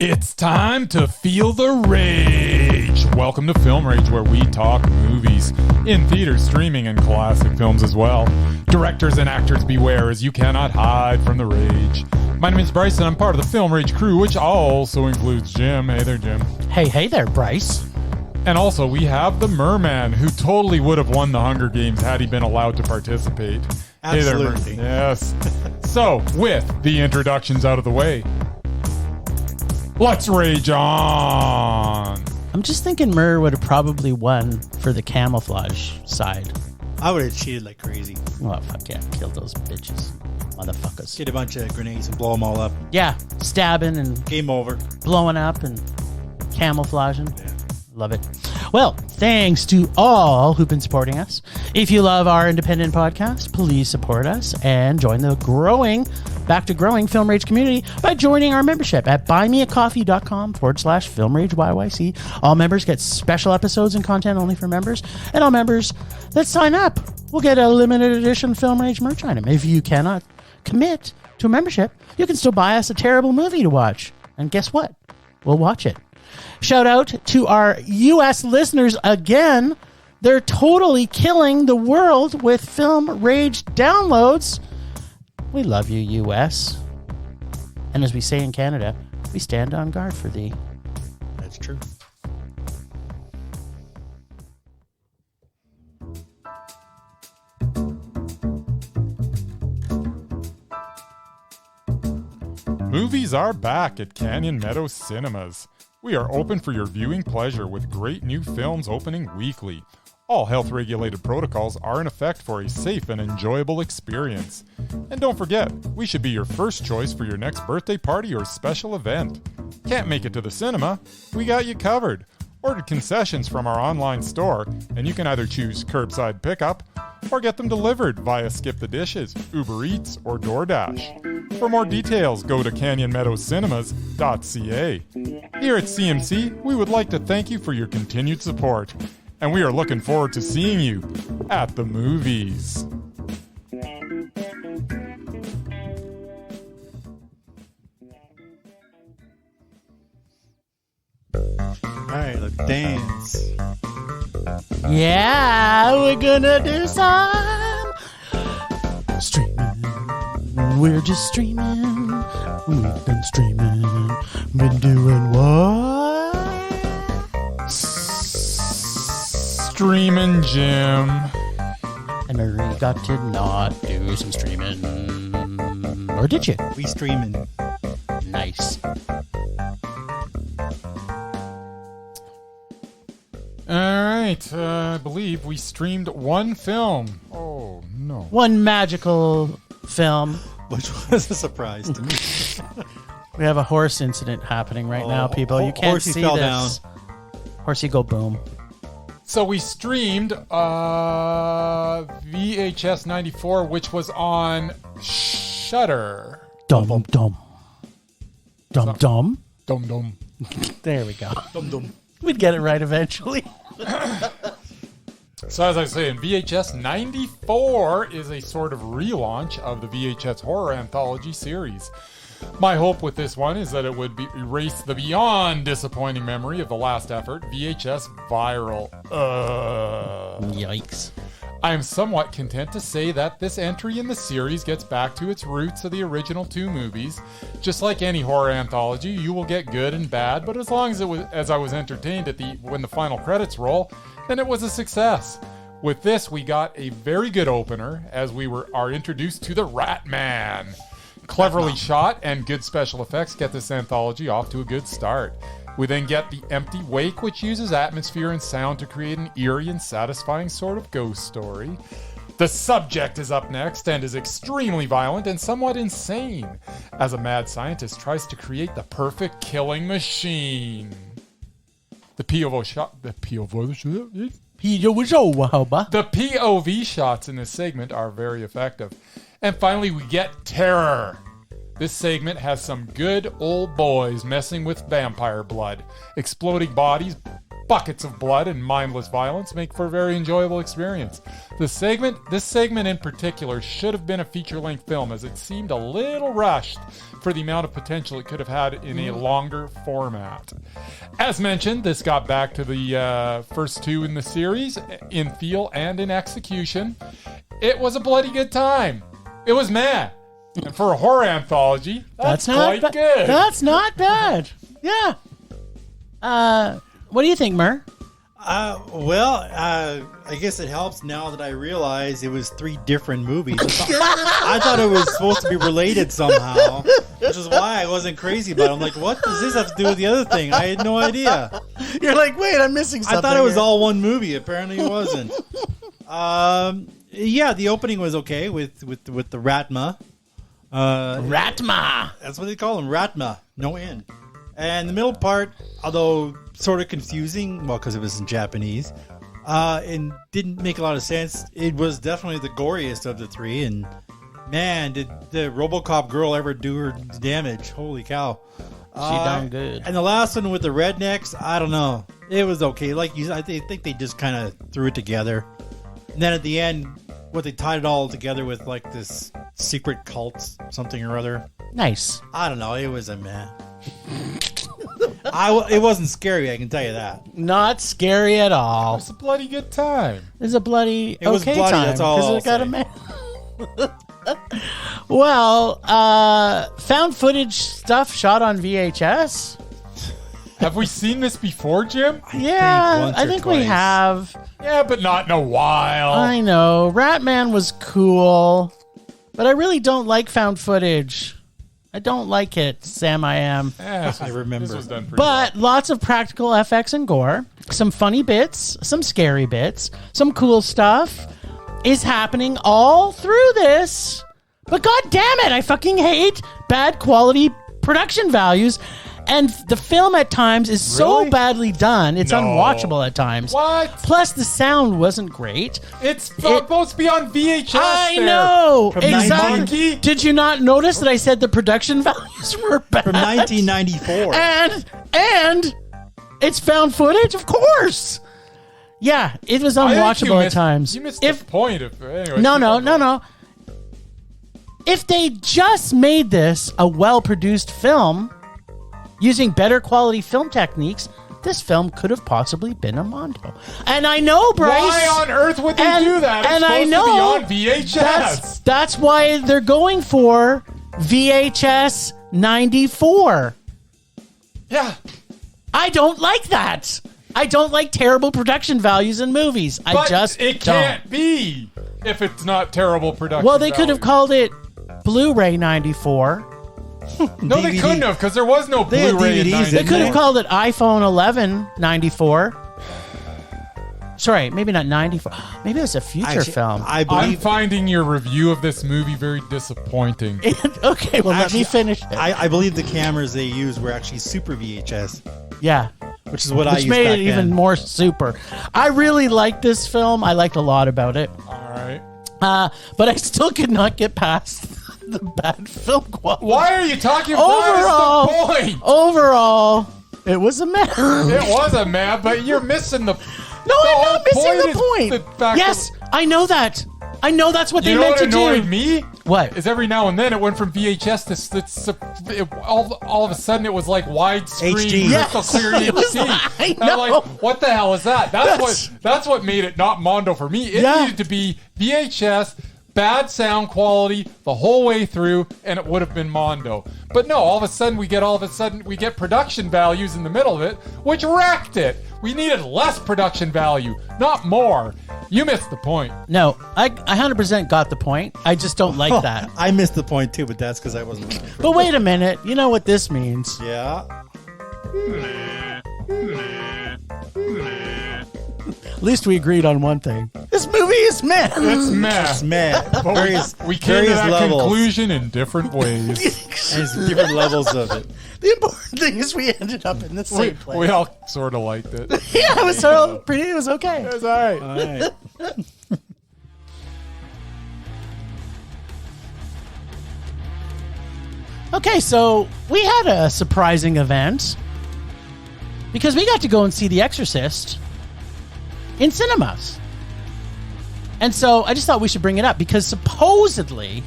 It's time to feel the rage. Welcome to Film Rage, where we talk movies in theaters, streaming, and classic films as well. Directors and actors beware, as you cannot hide from the rage. My name is Bryce, and I'm part of the Film Rage crew, which also includes Jim. Hey there, Jim. Hey there, Bryce. And also, we have the Merman, who totally would have won the Hunger Games had he been allowed to participate. Absolutely. Hey there, yes. So, with the introductions out of the way, let's rage on. I'm just thinking Murr would have probably won for the camouflage side. I would have cheated like crazy. Oh, fuck yeah. Kill those bitches. Motherfuckers. Get a bunch of grenades and blow them all up. Yeah. Stabbing and Game over. blowing up and camouflaging. Yeah. Love it. Well, thanks to all who've been supporting us. If you love our independent podcast, please support us and join the back to growing Film Rage community by joining our membership at buymeacoffee.com/FilmRageYYC. All members get special episodes and content only for members, and all members that sign up will get a limited edition Film Rage merch item. If you cannot commit to a membership, you can still buy us a terrible movie to watch. And guess what? We'll watch it. Shout out to our U.S. listeners again. They're totally killing the world with Film Rage downloads. We love you, U.S. And as we say in Canada, we stand on guard for thee. That's true. Movies are back at Canyon Meadows Cinemas. We are open for your viewing pleasure with great new films opening weekly. All health-regulated protocols are in effect for a safe and enjoyable experience. And don't forget, we should be your first choice for your next birthday party or special event. Can't make it to the cinema? We got you covered. Order concessions from our online store, and you can either choose curbside pickup or get them delivered via Skip the Dishes, Uber Eats, or DoorDash. For more details, go to canyonmeadowscinema.ca. Here at CMC, we would like to thank you for your continued support, and we are looking forward to seeing you at the movies. Alright, let's dance. Yeah, we're gonna do some streaming. We're just streaming. We've been streaming. Been doing what? Streamin' Jim. And Marie got to not do some streaming. Or did you? We streaming. Nice. Alright, I believe we streamed one film. Oh, no. One magical film. Which was a surprise to me. We have a horse incident happening right now, people. You can't Horsey see fell this. Horsey go boom. So we streamed VHS 94, which was on Shudder. Dum dum. Dum dum. Dum dum. There we go. Dum dum. We'd get it right eventually. So as I was saying, VHS 94 is a sort of relaunch of the VHS horror anthology series. My hope with this one is that it would erase the beyond disappointing memory of the last effort, VHS Viral. Yikes. I am somewhat content to say that this entry in the series gets back to its roots of the original two movies. Just like any horror anthology, you will get good and bad, but as long as I was entertained when the final credits roll, then it was a success. With this, we got a very good opener as we are introduced to the Rat Man. Cleverly shot and good special effects get this anthology off to a good start. We then get the Empty Wake, which uses atmosphere and sound to create an eerie and satisfying sort of ghost story. The Subject is up next and is extremely violent and somewhat insane, as a mad scientist tries to create the perfect killing machine. The POV shots in this segment are very effective. And finally, we get Terror. This segment has some good old boys messing with vampire blood, exploding bodies, buckets of blood and mindless violence make for a very enjoyable experience. This segment in particular should have been a feature-length film, as it seemed a little rushed for the amount of potential it could have had in a longer format. As mentioned, this got back to the first two in the series, in feel and in execution. It was a bloody good time. It was meh. And for a horror anthology, that's quite good. That's not bad. Yeah. What do you think, Mur? I guess it helps now that I realize it was 3 different movies. I thought it was supposed to be related somehow, which is why I wasn't crazy about it. I'm like, what does this have to do with the other thing? I had no idea. You're like, wait, I'm missing something. I thought it was all one movie. Apparently it wasn't. Yeah, the opening was okay with the Ratma. Ratma. That's what they call him, Ratma. No N. And the middle part, although sort of confusing, well, because it was in Japanese, and didn't make a lot of sense, it was definitely the goriest of the 3. And man, did the RoboCop girl ever do her damage? Holy cow! She done good. And the last one with the rednecks, I don't know. It was okay. Like I think they just kind of threw it together. And then at the end, they tied it all together with like this secret cult, something or other. Nice. I don't know. It was a meh. It wasn't scary, I can tell you that. Not scary at all. It was a bloody good time. It's a bloody It was okay bloody, time. that's all I'll it got say. Well, found footage stuff shot on VHS. Have we seen this before, Jim? I think we have. Yeah, but not in a while. I know. Ratman was cool, but I really don't like found footage. I don't like it, Sam. I am. I remember. This was done pretty But lots of practical FX and gore, some funny bits, some scary bits, some cool stuff is happening all through this. But god damn it, I fucking hate bad quality production values. And the film at times is so badly done, it's unwatchable at times. What? Plus, the sound wasn't great. It's supposed to be on VHS. I know. From Exactly. Did you not notice that I said the production values were bad? From 1994. And it's found footage, of course. Yeah, it was unwatchable at times. You missed the point of anyway. No. If they just made this a well-produced film using better quality film techniques, this film could have possibly been a Mondo. And I know, Bryce. Why on earth would they do that? It's and supposed I know to be on VHS. That's why they're going for VHS 94. Yeah. I don't like that. I don't like terrible production values in movies. It can't be if it's not terrible production. Well, they could have called it Blu-ray 94. No, they couldn't have, because there was no Blu-ray in 94. They could have called it iPhone 11 94. Sorry, maybe not 94. Maybe it was a future film. I'm finding your review of this movie very disappointing. Okay, well, let me finish it. I believe the cameras they used were actually Super VHS. Yeah. Which is what I used made back it even then. more super. I really liked this film. I liked a lot about it. All right. But I still could not get past the bad film quality. Why are you talking about the point? Overall, it was a mess. It was a mess, but you're missing the... No, I'm not missing the point. Yes, I know that. I know that's what they meant to do. You know what annoyed me? What? Is every now and then it went from VHS to all of a sudden it was like widescreen, HD. crystal clear HD. I'm like, what the hell is that? That's what made it not Mondo for me. It needed to be VHS, bad sound quality the whole way through, and it would have been Mondo. But no, all of a sudden we get production values in the middle of it, which wrecked it. We needed less production value, not more. You missed the point. No, I 100% got the point. I just don't like that. I missed the point too, but that's because I wasn't looking for But wait a minute. You know what this means. Yeah. At least we agreed on one thing. This movie is meh. It's meh. It's meh. We came to that conclusion in different ways. And it's different levels of it. The important thing is we ended up in the same place. We all sort of liked it. Yeah, it was it was okay. It was all right. All right. Okay, so we had a surprising event. because we got to go and see The Exorcist in cinemas. And so I just thought we should bring it up because supposedly,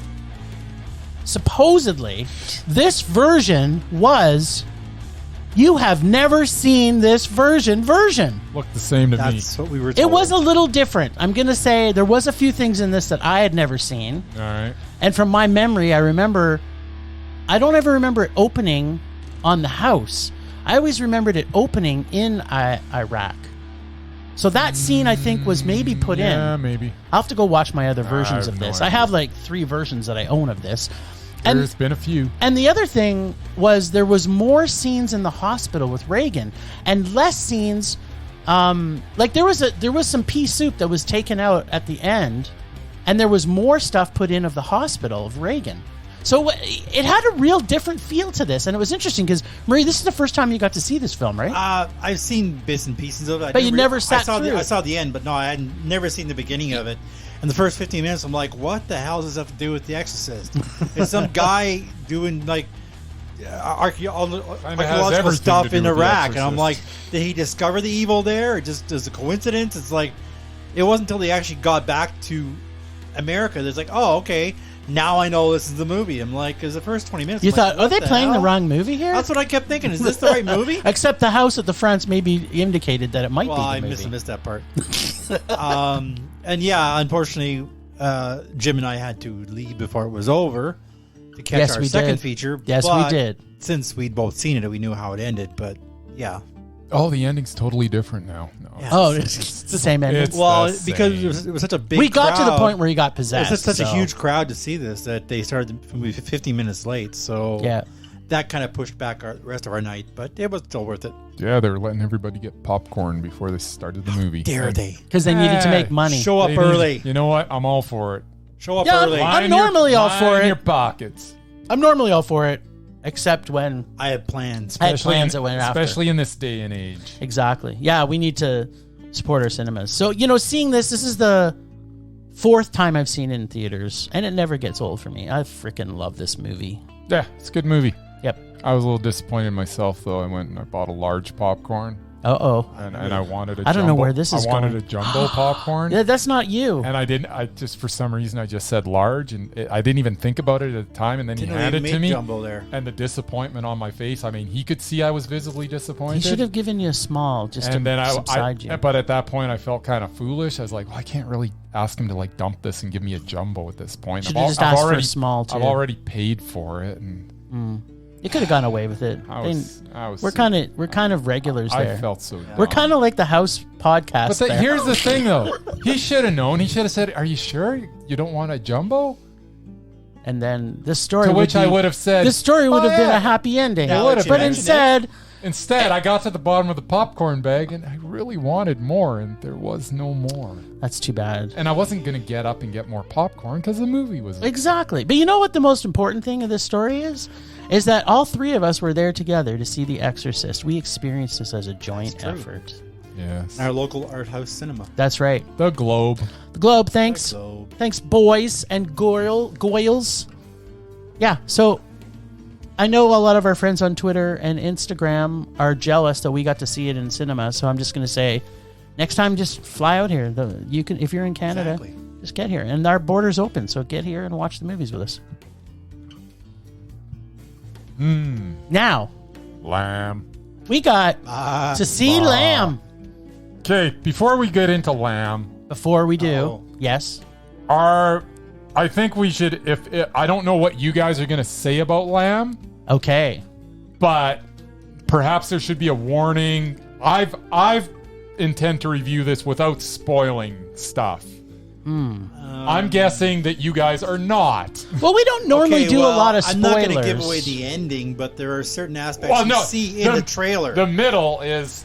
this version was... You have never seen this version. Looked the same to me. That's what we were told. It was a little different. I'm going to say there was a few things in this that I had never seen. All right. And from my memory, I don't ever remember it opening on the house. I always remembered it opening in Iraq. So that scene, I think, was maybe put in. Yeah, maybe. I'll have to go watch my other versions of no this. idea. I have like 3 versions that I own of this. There's been a few. And the other thing was there was more scenes in the hospital with Reagan and less scenes. Like there was some pea soup that was taken out at the end, and there was more stuff put in of the hospital of Reagan. So it had a real different feel to this, and it was interesting because Marie, this is the first time you got to see this film, right? I've seen bits and pieces of it. But you never sat through it. I saw the end, but no, I had never seen the beginning of it. And the first 15 minutes, I'm like, what the hell does this have to do with The Exorcist? It's some guy doing like archaeological stuff in Iraq, and I'm like, did he discover the evil there, or just as a coincidence? It's like, it wasn't until they actually got back to America that's like, oh, okay, now I know this is the movie. I'm like, because the first 20 minutes, You I'm thought, like, are they playing the wrong movie here? That's what I kept thinking. Is this the right movie? Except the house at the front maybe indicated that it might be the movie. I missed that part. And yeah, unfortunately, Jim and I had to leave before it was over to catch our second feature. Yes, we did. Since we'd both seen it, we knew how it ended. But yeah. Oh, the ending's totally different now. No. Yeah. Oh, it's the same ending. Well, because it was such a big We got crowd. to the point where he got possessed. It was such a huge crowd to see this that they started the movie 15 minutes late. So yeah, that kind of pushed back the rest of our night, but it was still worth it. Yeah, they were letting everybody get popcorn before they started the movie. Dare they? Because they needed to make money. Show up early. You know what? I'm all for it. Show up Yeah, early. I'm normally all for Line it. your pockets. I'm normally all for it, except when I had plans. I had plans that went after. Especially in this day and age. Exactly. Yeah, we need to support our cinemas. So, seeing this is the 4th time I've seen it in theaters, and it never gets old for me. I freaking love this movie. Yeah, it's a good movie. Yep. I was a little disappointed in myself, though. I went and I bought a large popcorn. Uh-oh. And I wanted a jumbo. I don't know where this is I wanted going. a jumbo popcorn. Yeah, that's not you. And I didn't. I just, for some reason, I just said large, and I didn't even think about it at the time. And then he handed it to me, jumbo there. and the disappointment on my face. I mean, he could see I was visibly disappointed. He should have given you a small just and to then subside you. But at that point, I felt kind of foolish. I was like, well, I can't really ask him to like dump this and give me a jumbo at this point. Should have just asked for a small too. I've already paid for it, and you could have gone away with it. We're kind of regulars there. I felt so dumb. We're kind of like the house podcast. But here's the thing, though. He should have known. He should have said, "Are you sure you don't want a jumbo?" And then this story, to which I would have said, "This story would have been a happy ending." It would have, but instead, I got to the bottom of the popcorn bag, and I really wanted more, and there was no more. That's too bad. And I wasn't going to get up and get more popcorn because the movie was exactly. But you know what the most important thing of this story is that all 3 of us were there together to see The Exorcist. We experienced this as a joint effort. Yes. Our local art house cinema. That's right. The Globe. The Globe. Thanks. The Globe. Thanks, boys and goyles. Yeah. So I know a lot of our friends on Twitter and Instagram are jealous that we got to see it in cinema. So I'm just going to say, next time, just fly out here. You can, if you're in Canada, just get here. And our border's open, so get here and watch the movies with us. Now, Lamb. we got to see Lamb. Okay, before we get into Lamb, Before we do, yes. I think we should. I don't know what you guys are going to say about Lamb, Okay. but perhaps there should be a warning. I've intend to review this without spoiling stuff. I'm guessing that you guys are not. Well, we don't normally do a lot of spoilers. I'm not going to give away the ending, but there are certain aspects you see in the trailer. The middle is...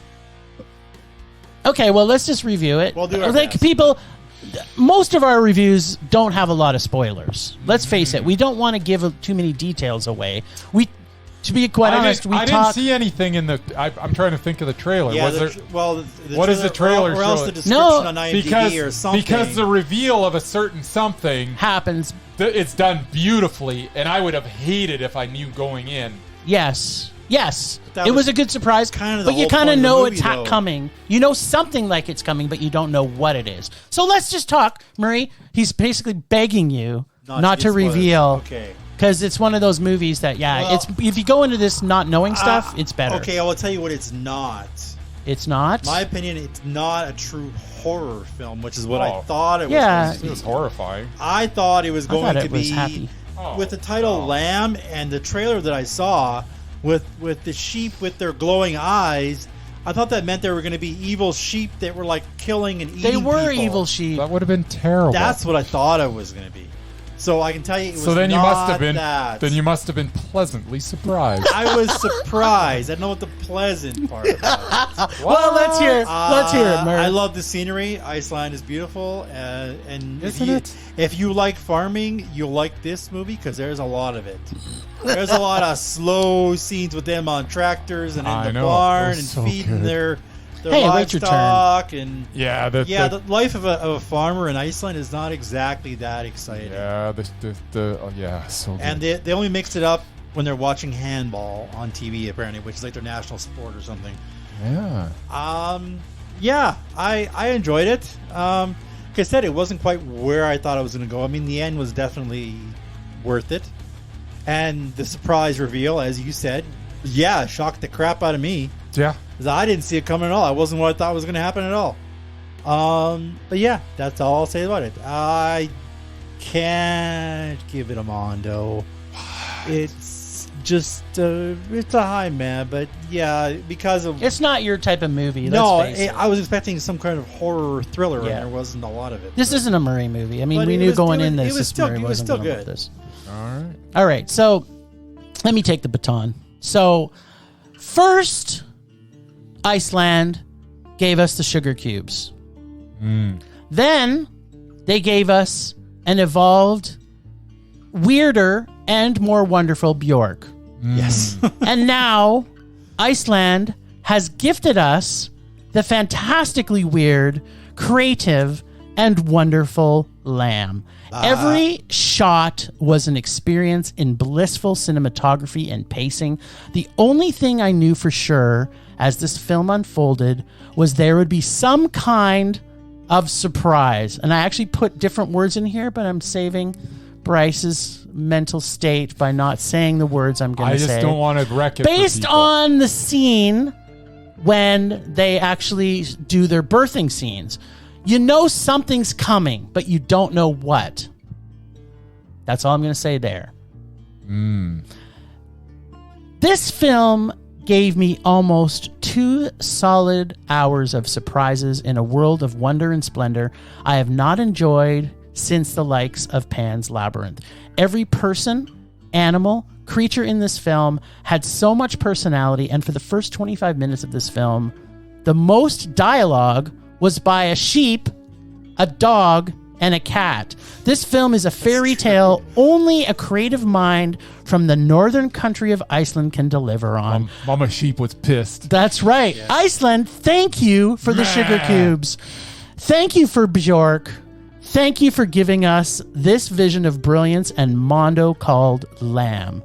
Okay, well, let's just review it. We'll do our like best. people, most of our reviews don't have a lot of spoilers. Let's face it, we don't want to give too many details away. To be quite honest, I didn't see anything in the... I'm trying to think of the trailer. Yeah, What is the trailer or else show? the description on IMDb or something. Because the reveal of a certain something happens. It's done beautifully, and I would have hated if I knew going in. Yes. Yes, That it was was a good surprise, kinda the but you whole kind of point of the know movie, it's though. coming. You know something like it's coming, but you don't know what it is. So let's just talk, Murray. He's basically begging you not to get spoilers. reveal, Okay. because it's one of those movies that, Well, it's if you go into this not knowing stuff, it's better. Okay, I will tell you what it's not. It's not. My opinion, it's not a true horror film, which is what I Oh. thought it was. Yeah. going to It was be. horrifying. I thought it was going thought to it was be happy. with the title Lamb and the trailer that I saw with the sheep with their glowing eyes. I thought that meant there were going to be evil sheep that were like killing and eating They were people. evil sheep. That would have been terrible. That's what I thought it was going to be. So I can tell you, it was so then you not must have been. that. Then you must have been pleasantly surprised. I was surprised. I don't know what the pleasant part was. Well, let's hear it, Murray. I love the scenery. Iceland is beautiful, and Isn't if you like farming, you'll like this movie because there's a lot of it. There's a lot of slow scenes with them on tractors and in I the know. barn It was and so feeding good. their Hey, wait your turn. livestock and Yeah, the life of a farmer in Iceland is not exactly that exciting. yeah, so good. And they only mixed it up when they're watching handball on TV, apparently, which is like their national sport or something. yeah, Yeah, I enjoyed it. Like I said, it wasn't quite where I thought it was going to go. I mean, the end was definitely worth it. And the surprise reveal, as you said, shocked the crap out of me. yeah. 'Cause I didn't see it coming at all. It wasn't what I thought was going to happen at all. But yeah, that's all I'll say about it. I can't give it a mondo. It's just it's a high man, but yeah, because of It's not your type of movie. no, Let's face it. I was expecting some kind of horror thriller, Yeah. and there wasn't a lot of it. This isn't a Murray movie. I mean, But we it knew was- going it was- in it this, was this still- Murray it was wasn't still going to love good. this. All right. All right, so let me take the baton. So first, Iceland gave us the sugar cubes. Then they gave us an evolved, weirder, and more wonderful Bjork. Yes. And now Iceland has gifted us the fantastically weird, creative, and wonderful Lamb. Every shot was an experience in blissful cinematography and pacing. The only thing I knew for sure as this film unfolded was there would be some kind of surprise. And I actually put different words in here, but I'm saving Bryce's mental state by not saying the words I'm going I to say. just don't want to wreck it. Based for people. on the scene when they actually do their birthing scenes. You know something's coming, but you don't know what. That's all I'm going to say there. This film gave me almost 2 solid hours of surprises in a world of wonder and splendor I have not enjoyed since the likes of Pan's Labyrinth. Every person, animal, creature in this film had so much personality, and for the first 25 minutes of this film, the most dialogue was by a sheep, a dog, and a cat. This film is a fairy tale only a creative mind from the northern country of Iceland can deliver on. Mama Sheep was pissed. That's right. Yes. Iceland, thank you for the sugar cubes. Thank you for Bjork. Thank you for giving us this vision of brilliance and mondo called Lamb.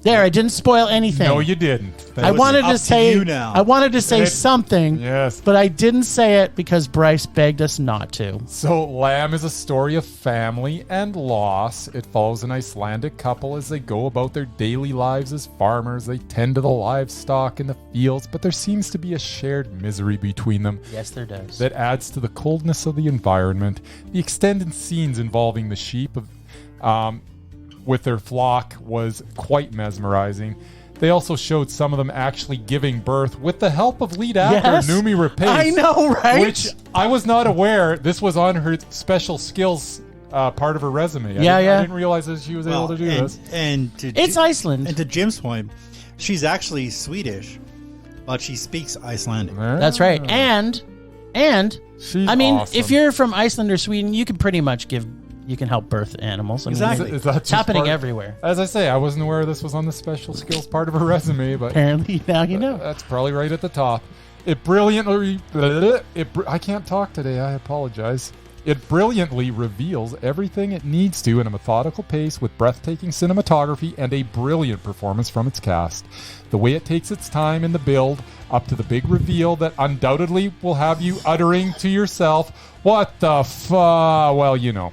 There, I didn't spoil anything. No, you didn't. I wanted to say you now. I wanted to say something, Yes. but I didn't say it because Bryce begged us not to. So, Lamb is a story of family and loss. It follows an Icelandic couple as they go about their daily lives as farmers. They tend to the livestock in the fields, but there seems to be a shared misery between them Yes, there does. that adds to the coldness of the environment. The extended scenes involving the sheep with their flock was quite mesmerizing. They also showed some of them actually giving birth with the help of lead actor Yes. Noomi Rapace. I know, right? Which I was not aware this was on her special skills part of her resume. Yeah. I didn't realize that she was able to do this. And to It's Iceland. And to Jim's point, she's actually Swedish, but she speaks Icelandic. That's right. And She's I mean, awesome. if you're from Iceland or Sweden, you can pretty much you can help birth animals. I mean, Exactly. Is that It's just happening part- everywhere. As I say, I wasn't aware this was on the special skills part of her resume, but Apparently, now you know. that's probably right at the top. It brilliantly. I can't talk today. I apologize. It brilliantly reveals everything it needs to in a methodical pace with breathtaking cinematography and a brilliant performance from its cast. The way it takes its time in the build up to the big reveal that undoubtedly will have you uttering to yourself, what the well, you know.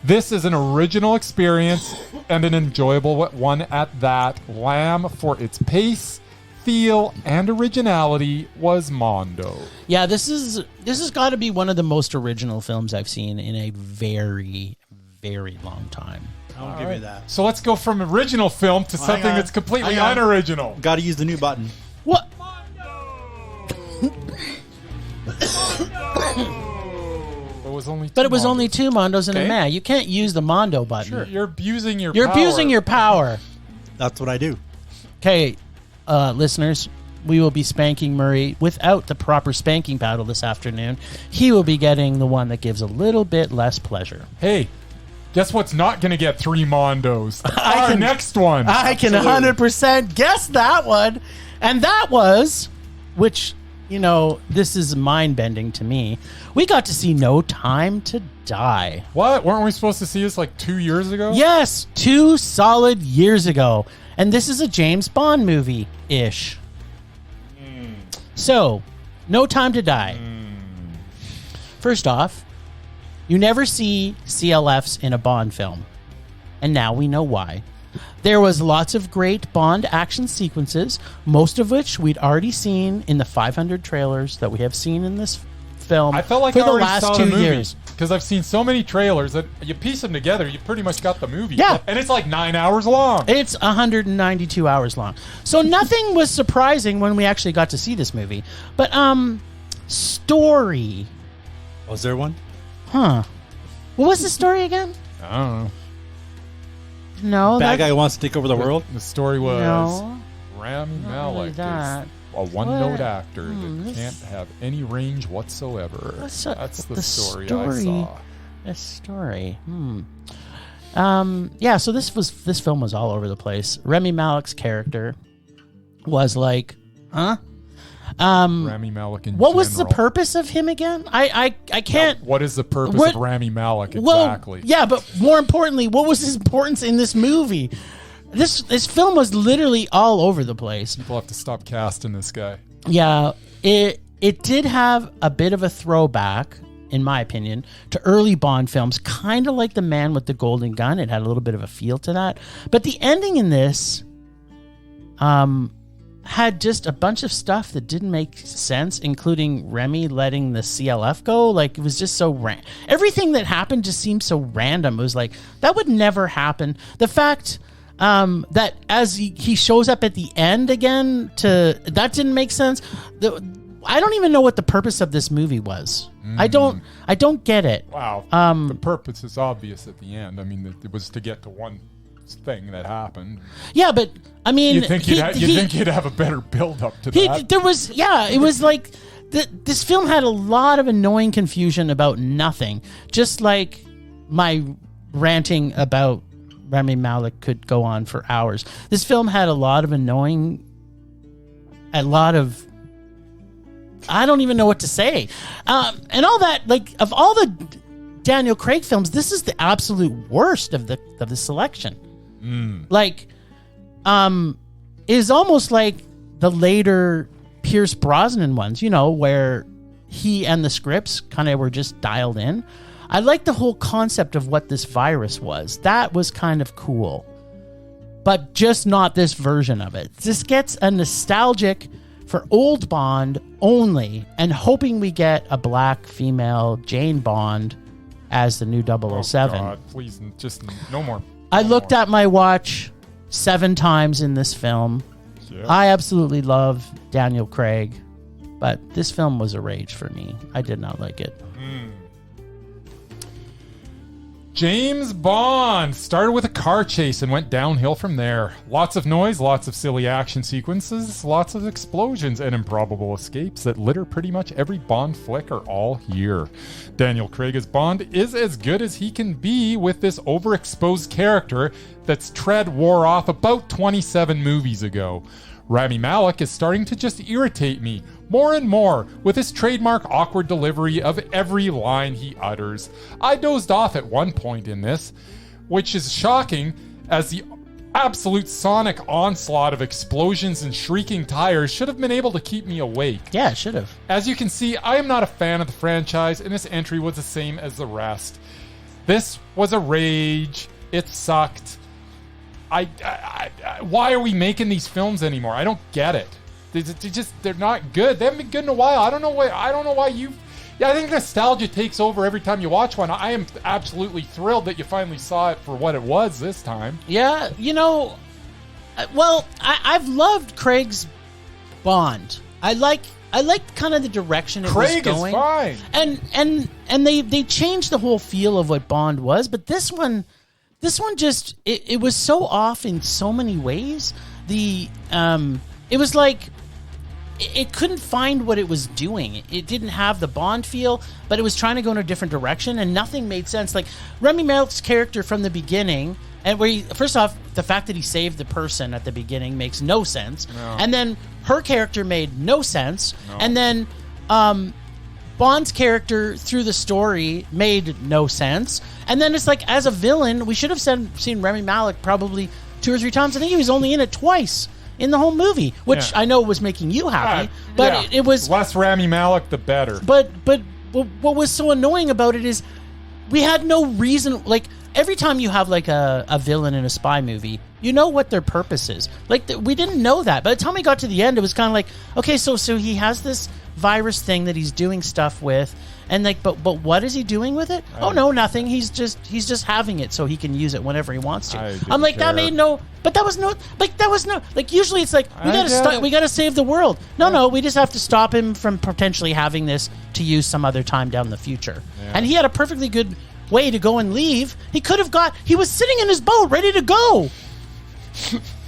This is an original experience and an enjoyable one at that. Lamb, for its pace, feel, and originality, was Mondo. Yeah, this has got to be one of the most original films I've seen in a very, very long time. I'll give you that. So let's go from original film to something that's completely unoriginal. Got to use the new button. What? It was only two Mondos and a man. You can't use the Mondo button. Sure, you're abusing your You're power. abusing your power. That's what I do. Okay, listeners, we will be spanking Murray without the proper spanking paddle this afternoon. He will be getting the one that gives a little bit less pleasure. Hey, guess what's not going to get 3 Mondos? Our next one. I can 100% guess that one. And that was, which, you know, this is mind-bending to me. We got to see No Time to Die. What? Weren't we supposed to see this like 2 years ago? Yes, 2 solid years ago. And this is a James Bond movie-ish. So, No Time to Die. First off, you never see CLFs in a Bond film. And now we know why. There was lots of great Bond action sequences, most of which we'd already seen in the 500 trailers that we have seen in this film. I felt like for I the already last saw 2 the movie years. because I've seen so many trailers that you piece them together, you pretty much got the movie. Yeah. And it's like 9 hours long. It's 192 hours long. So nothing was surprising when we actually got to see this movie. But, story. Was there one? Huh. What was the story again? I don't know. No. Bad guy who wants to take over the world? The story was No. Rami Not Malek really that. is a one-note What? actor that can't have any range whatsoever. That's That's the story I saw. A story. Yeah, so this film was all over the place. Rami Malek's character was like, huh? Rami Malek in What was the general. purpose of him again? I can't. Now, what is the purpose of Rami Malek exactly? Well, yeah, but more importantly, what was his importance in this movie? This film was literally all over the place. People have to stop casting this guy. Yeah, it did have a bit of a throwback, in my opinion, to early Bond films, kind of like The Man with the Golden Gun. It had a little bit of a feel to that. But the ending in this had just a bunch of stuff that didn't make sense, including Remy letting the CLF go. Like, it was just so everything that happened just seemed so random. It was like, that would never happen. The fact that as he shows up at the end again, that didn't make sense. I don't even know what the purpose of this movie was. I don't get it. Wow. The purpose is obvious at the end. I mean, it was to get to one thing that happened. Yeah, but I mean, you'd think you'd have a better build up to that. It was like this film had a lot of annoying confusion about nothing. Just like my ranting about Rami Malek could go on for hours. This film had a lot of I don't even know what to say. And all that, like, of all the Daniel Craig films, this is the absolute worst of the selection. Like, is almost like the later Pierce Brosnan ones, you know, where he and the scripts kind of were just dialed in. I like the whole concept of what this virus was. That was kind of cool. But just not this version of it. This gets a nostalgic for old Bond only, and hoping we get a black female Jane Bond as the new 007. Oh God, please, just no more. I looked at my watch 7 times in this film. Yeah. I absolutely love Daniel Craig, but this film was a rage for me. I did not like it. James Bond started with a car chase and went downhill from there. Lots of noise, lots of silly action sequences, lots of explosions and improbable escapes that litter pretty much every Bond flick are all here. Daniel Craig as Bond is as good as he can be with this overexposed character that's tread wore off about 27 movies ago. Rami Malek is starting to just irritate me more and more with his trademark awkward delivery of every line he utters. I dozed off at one point in this, which is shocking as the absolute sonic onslaught of explosions and shrieking tires should have been able to keep me awake. Yeah, it should have. As you can see, I am not a fan of the franchise, and this entry was the same as the rest. This was a rage. It sucked. Why are we making these films anymore? I don't get it. They're not good. They haven't been good in a while. I don't know why you. Yeah, I think nostalgia takes over every time you watch one. I am absolutely thrilled that you finally saw it for what it was this time. Yeah, well, I've loved Craig's Bond. I like kind of the direction it was going. Craig is fine. And they changed the whole feel of what Bond was, but this one just it was so off in so many ways. It was like it couldn't find what it was doing. It didn't have the Bond feel, but it was trying to go in a different direction, and nothing made sense. Like Rami Malek's character from the beginning, and first off, the fact that he saved the person at the beginning makes no sense. No. And then her character made no sense. No. And then Bond's character through the story made no sense. And then it's like, as a villain, we should have seen Rami Malek probably 2 or 3 times. I think he was only in it twice in the whole movie, which I know was making you happy, but it was less Rami Malek, the better. But what was so annoying about it is we had no reason. Like every time you have like a villain in a spy movie, you know what their purpose is. Like we didn't know that. By the time we got to the end, it was kind of like, okay, so he has this virus thing that he's doing stuff with, and like, but what is he doing with it? Oh no, nothing. He's just having it so he can use it whenever he wants to. I'm like, that made no. But that was no. Like usually it's like we gotta save the world. No, we just have to stop him from potentially having this to use some other time down the future. Yeah. And he had a perfectly good way to go and leave. He was sitting in his boat ready to go.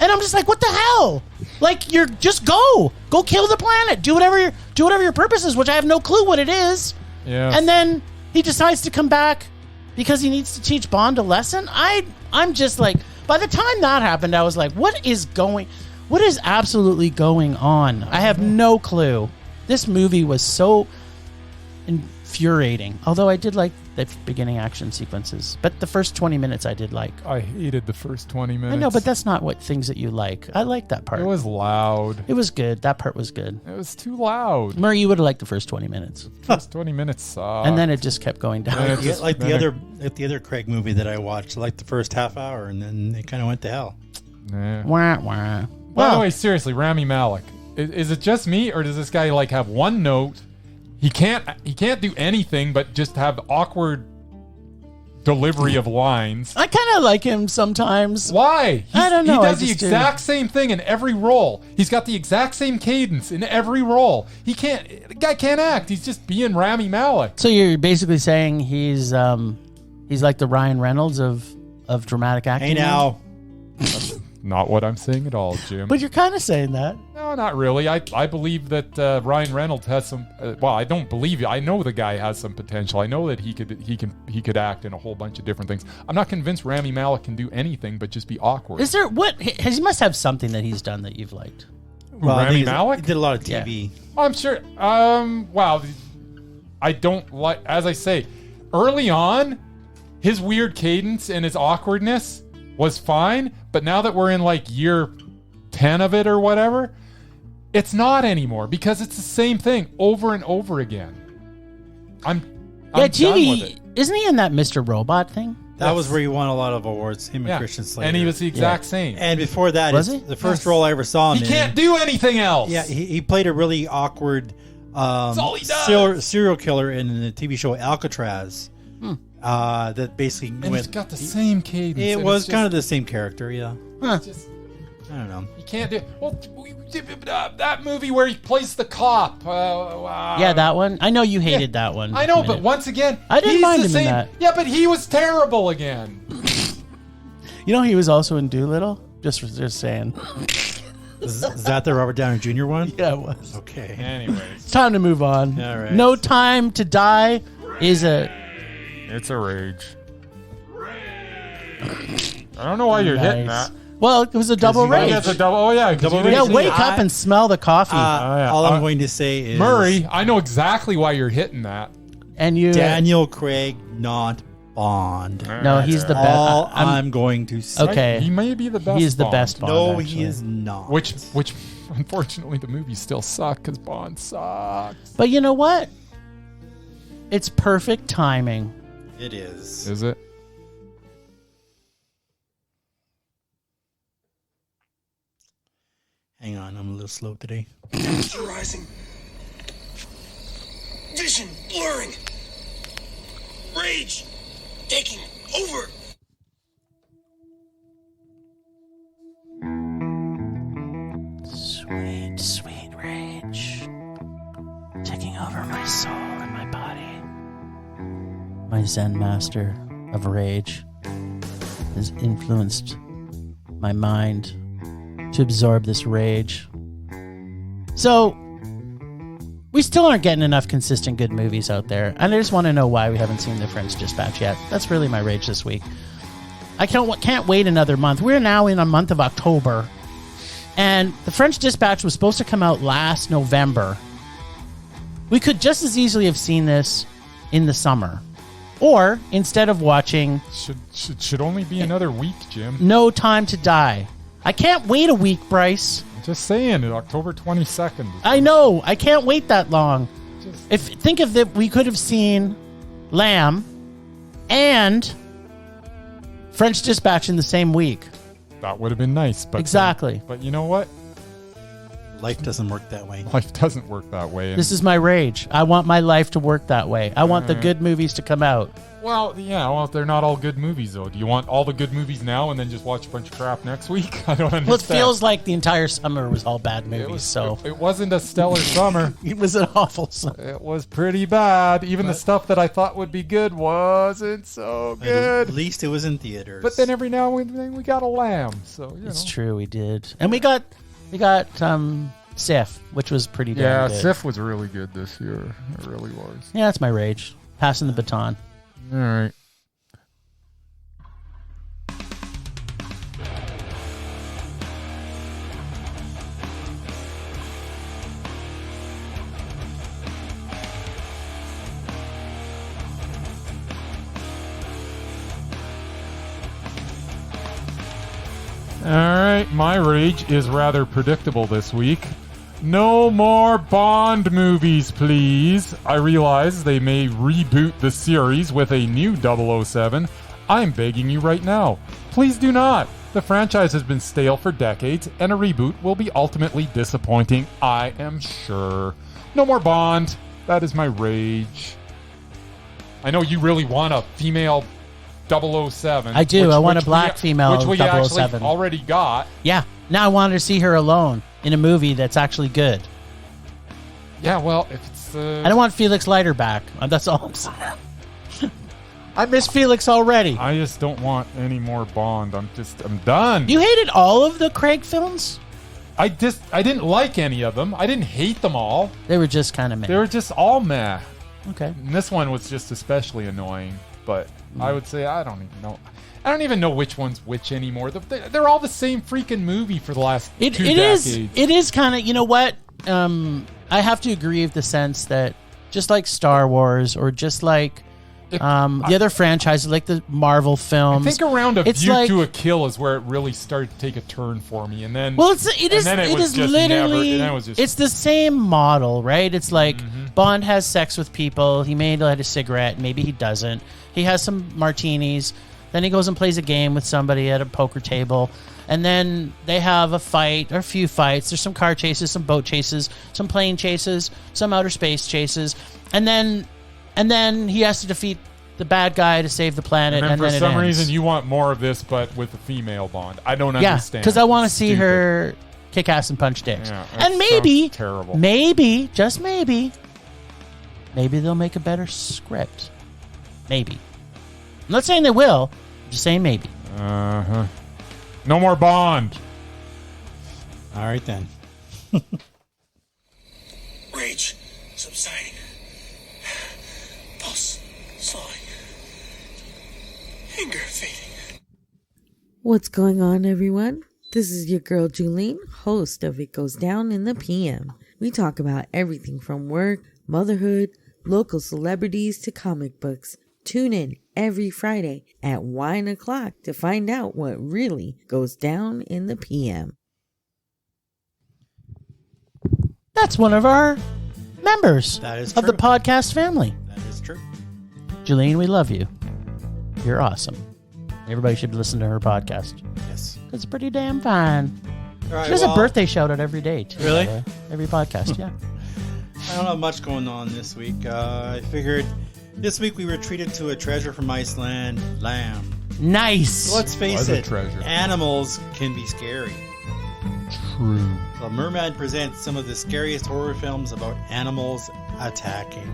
And I'm just like, what the hell? Like, you're just go kill the planet, do whatever your purpose is, which I have no clue what it is. Yeah. And then he decides to come back because he needs to teach Bond a lesson. I'm just like, by the time that happened, I was like, what is absolutely going on? I have no clue. This movie was so infuriating. Although I did like the beginning action sequences, but the first 20 minutes I did like. I hated the first 20 minutes. I know, but that's not what things that you like. I like that part. It was loud. It was good. That part was good. It was too loud. Murray, you would have liked the first 20 minutes. First 20 minutes sucked. And then it just kept going down. The other Craig movie that I watched, like the first half hour, and then it kind of went to hell. Nah. Wah, wah. By the way, seriously, Rami Malek, is it just me, or does this guy like have one note? He can't do anything but just have awkward delivery of lines. I kind of like him sometimes. Why? I don't know. He does the exact same thing in every role. He's got the exact same cadence in every role. The guy can't act. He's just being Rami Malek. So you're basically saying he's like the Ryan Reynolds of dramatic acting? Hey now. Not what I'm saying at all, Jim. But you're kind of saying that. No, not really. I believe that Ryan Reynolds has some. Well, I don't believe you. I know the guy has some potential. I know that he could act in a whole bunch of different things. I'm not convinced Rami Malek can do anything but just be awkward. Is there he must have something that he's done that you've liked? Well, Rami Malek? He did a lot of TV. Yeah. I'm sure. Wow. I don't like. As I say, early on, his weird cadence and his awkwardness was fine, but now that we're in like year 10 of it or whatever, it's not anymore because it's the same thing over and over again. I'm done with it. Isn't he in that Mr. Robot thing? That was where he won a lot of awards, him and Christian Slater. And he was the exact same. And before that, was he? The first role I ever saw him in. He can't do anything else. Yeah, he played a really awkward That's all he does. serial killer in the TV show Alcatraz. That basically he's got the same cadence. It was kind of the same character, yeah. Huh. I don't know. He can't do. Well, that movie where he plays the cop. Yeah, that one. I know you hated that one. I know, but once again, I didn't mind him in that. Yeah, but he was terrible again. You know, he was also in Doolittle. Just saying. Is that the Robert Downey Jr. one? Yeah, it was. Okay. Anyways, it's time to move on. All right. No Time to Die is It's a rage. I don't know why you're hitting that. Well, it was a double rage. That's a double. Oh yeah, Double you rage. Yeah, didn't- wake up and smell the coffee. All I'm going to say is Murray, I know exactly why you're hitting that. and you, Daniel Craig, not Bond. no, he's the All best. I'm going to say. Okay. He may be the best. He's the Bond. best Bond. No, actually. he is not. Which, unfortunately, the movies still suck because Bond sucks. But you know what? It's perfect timing. It is. Is it? Hang on, I'm a little slow today. Rising. Vision blurring. Rage taking over. Sweet, sweet rage. Taking over my soul and my body. My Zen master of rage has influenced my mind to absorb this rage. So, we still aren't getting enough consistent good movies out there. And I just want to know why we haven't seen The French Dispatch yet. That's really my rage this week. I can't wait another month. We're now in a month of October. And The French Dispatch was supposed to come out last November. We could just as easily have seen this in the summer. Or, instead of watching Should only be another week, Jim. No Time to Die. I can't wait a week, Bryce. Just saying, October 22nd. I know. I can't wait that long. Think of that, we could have seen Lamb and French Dispatch in the same week. That would have been nice. But Exactly. But you know what? Life doesn't work that way. Life doesn't work that way. This is my rage. I want my life to work that way. I want the good movies to come out. Well, yeah, well, they're not all good movies, though. Do you want all the good movies now and then just watch a bunch of crap next week? I don't understand. Well, it feels like the entire summer was all bad movies, so It wasn't a stellar summer. it was an awful summer. It was pretty bad. Even the stuff that I thought would be good wasn't so good. At least it was in theaters. But then every now and then we got a lamb, so you It's know. true, we did. And we got Sif, which was pretty damn Yeah, good. Sif was really good this year. It really was. Yeah, that's my rage. Passing the baton. All right. All right, my rage is rather predictable this week. No more Bond movies, please. I realize they may reboot the series with a new 007. I'm begging you right now. Please do not. The franchise has been stale for decades, and a reboot will be ultimately disappointing, I am sure. No more Bond. That is my rage. I know you really want a female 007. I do. I want a which black female Which we 007. actually already got. Yeah. Now I wanted to see her alone in a movie that's actually good. Yeah, well, if it's... I don't want Felix Leiter back. That's all I'm saying. I miss Felix already. I just don't want any more Bond. I'm done. You hated all of the Craig films? I didn't like any of them. I didn't hate them all. They were just kind of meh. They were just all meh. Okay. And this one was just especially annoying. But I would say I don't even know. I don't even know which one's which anymore. They're all the same freaking movie for the last 2 decades. It is kind of, you know what? I have to agree with the sense that just like Star Wars or just like the other franchises, like the Marvel films. I think around A View like, to a Kill is where it really started to take a turn for me, and then it is literally it's the same model, right? It's like Bond has sex with people. He may light a cigarette, maybe he doesn't. He has some martinis. Then he goes and plays a game with somebody at a poker table. And then they have a fight or a few fights. There's some car chases, some boat chases, some plane chases, some outer space chases. And then he has to defeat the bad guy to save the planet. And then for it some ends. reason you want more of this, but with a female Bond. I don't understand. because I want to see Stupid. her kick ass and punch dicks. Yeah, that and maybe, sounds terrible. maybe, just maybe they'll make a better script. Maybe. I'm not saying they will. I'm just saying maybe. Uh-huh. No more Bond. All right, then. Rage subsiding. Pulse slowing. Anger fading. What's going on, everyone? This is your girl Julene, host of It Goes Down in the PM. We talk about everything from work, motherhood, local celebrities to comic books. Tune in every Friday at 1 o'clock to find out what really goes down in the PM. That's one of our members That is of the true. podcast family. That is true. Julene, we love you. You're awesome. Everybody should listen to her podcast. Yes. It's pretty damn fine. All right, She does a birthday shout out every day, too. Really? by the way. Every podcast, yeah. I don't have much going on this week. I figured this week we were treated to a treasure from Iceland, lamb. Nice. So let's face Was a it, treasure. animals can be scary. True. So Murman presents some of the scariest horror films about animals attacking.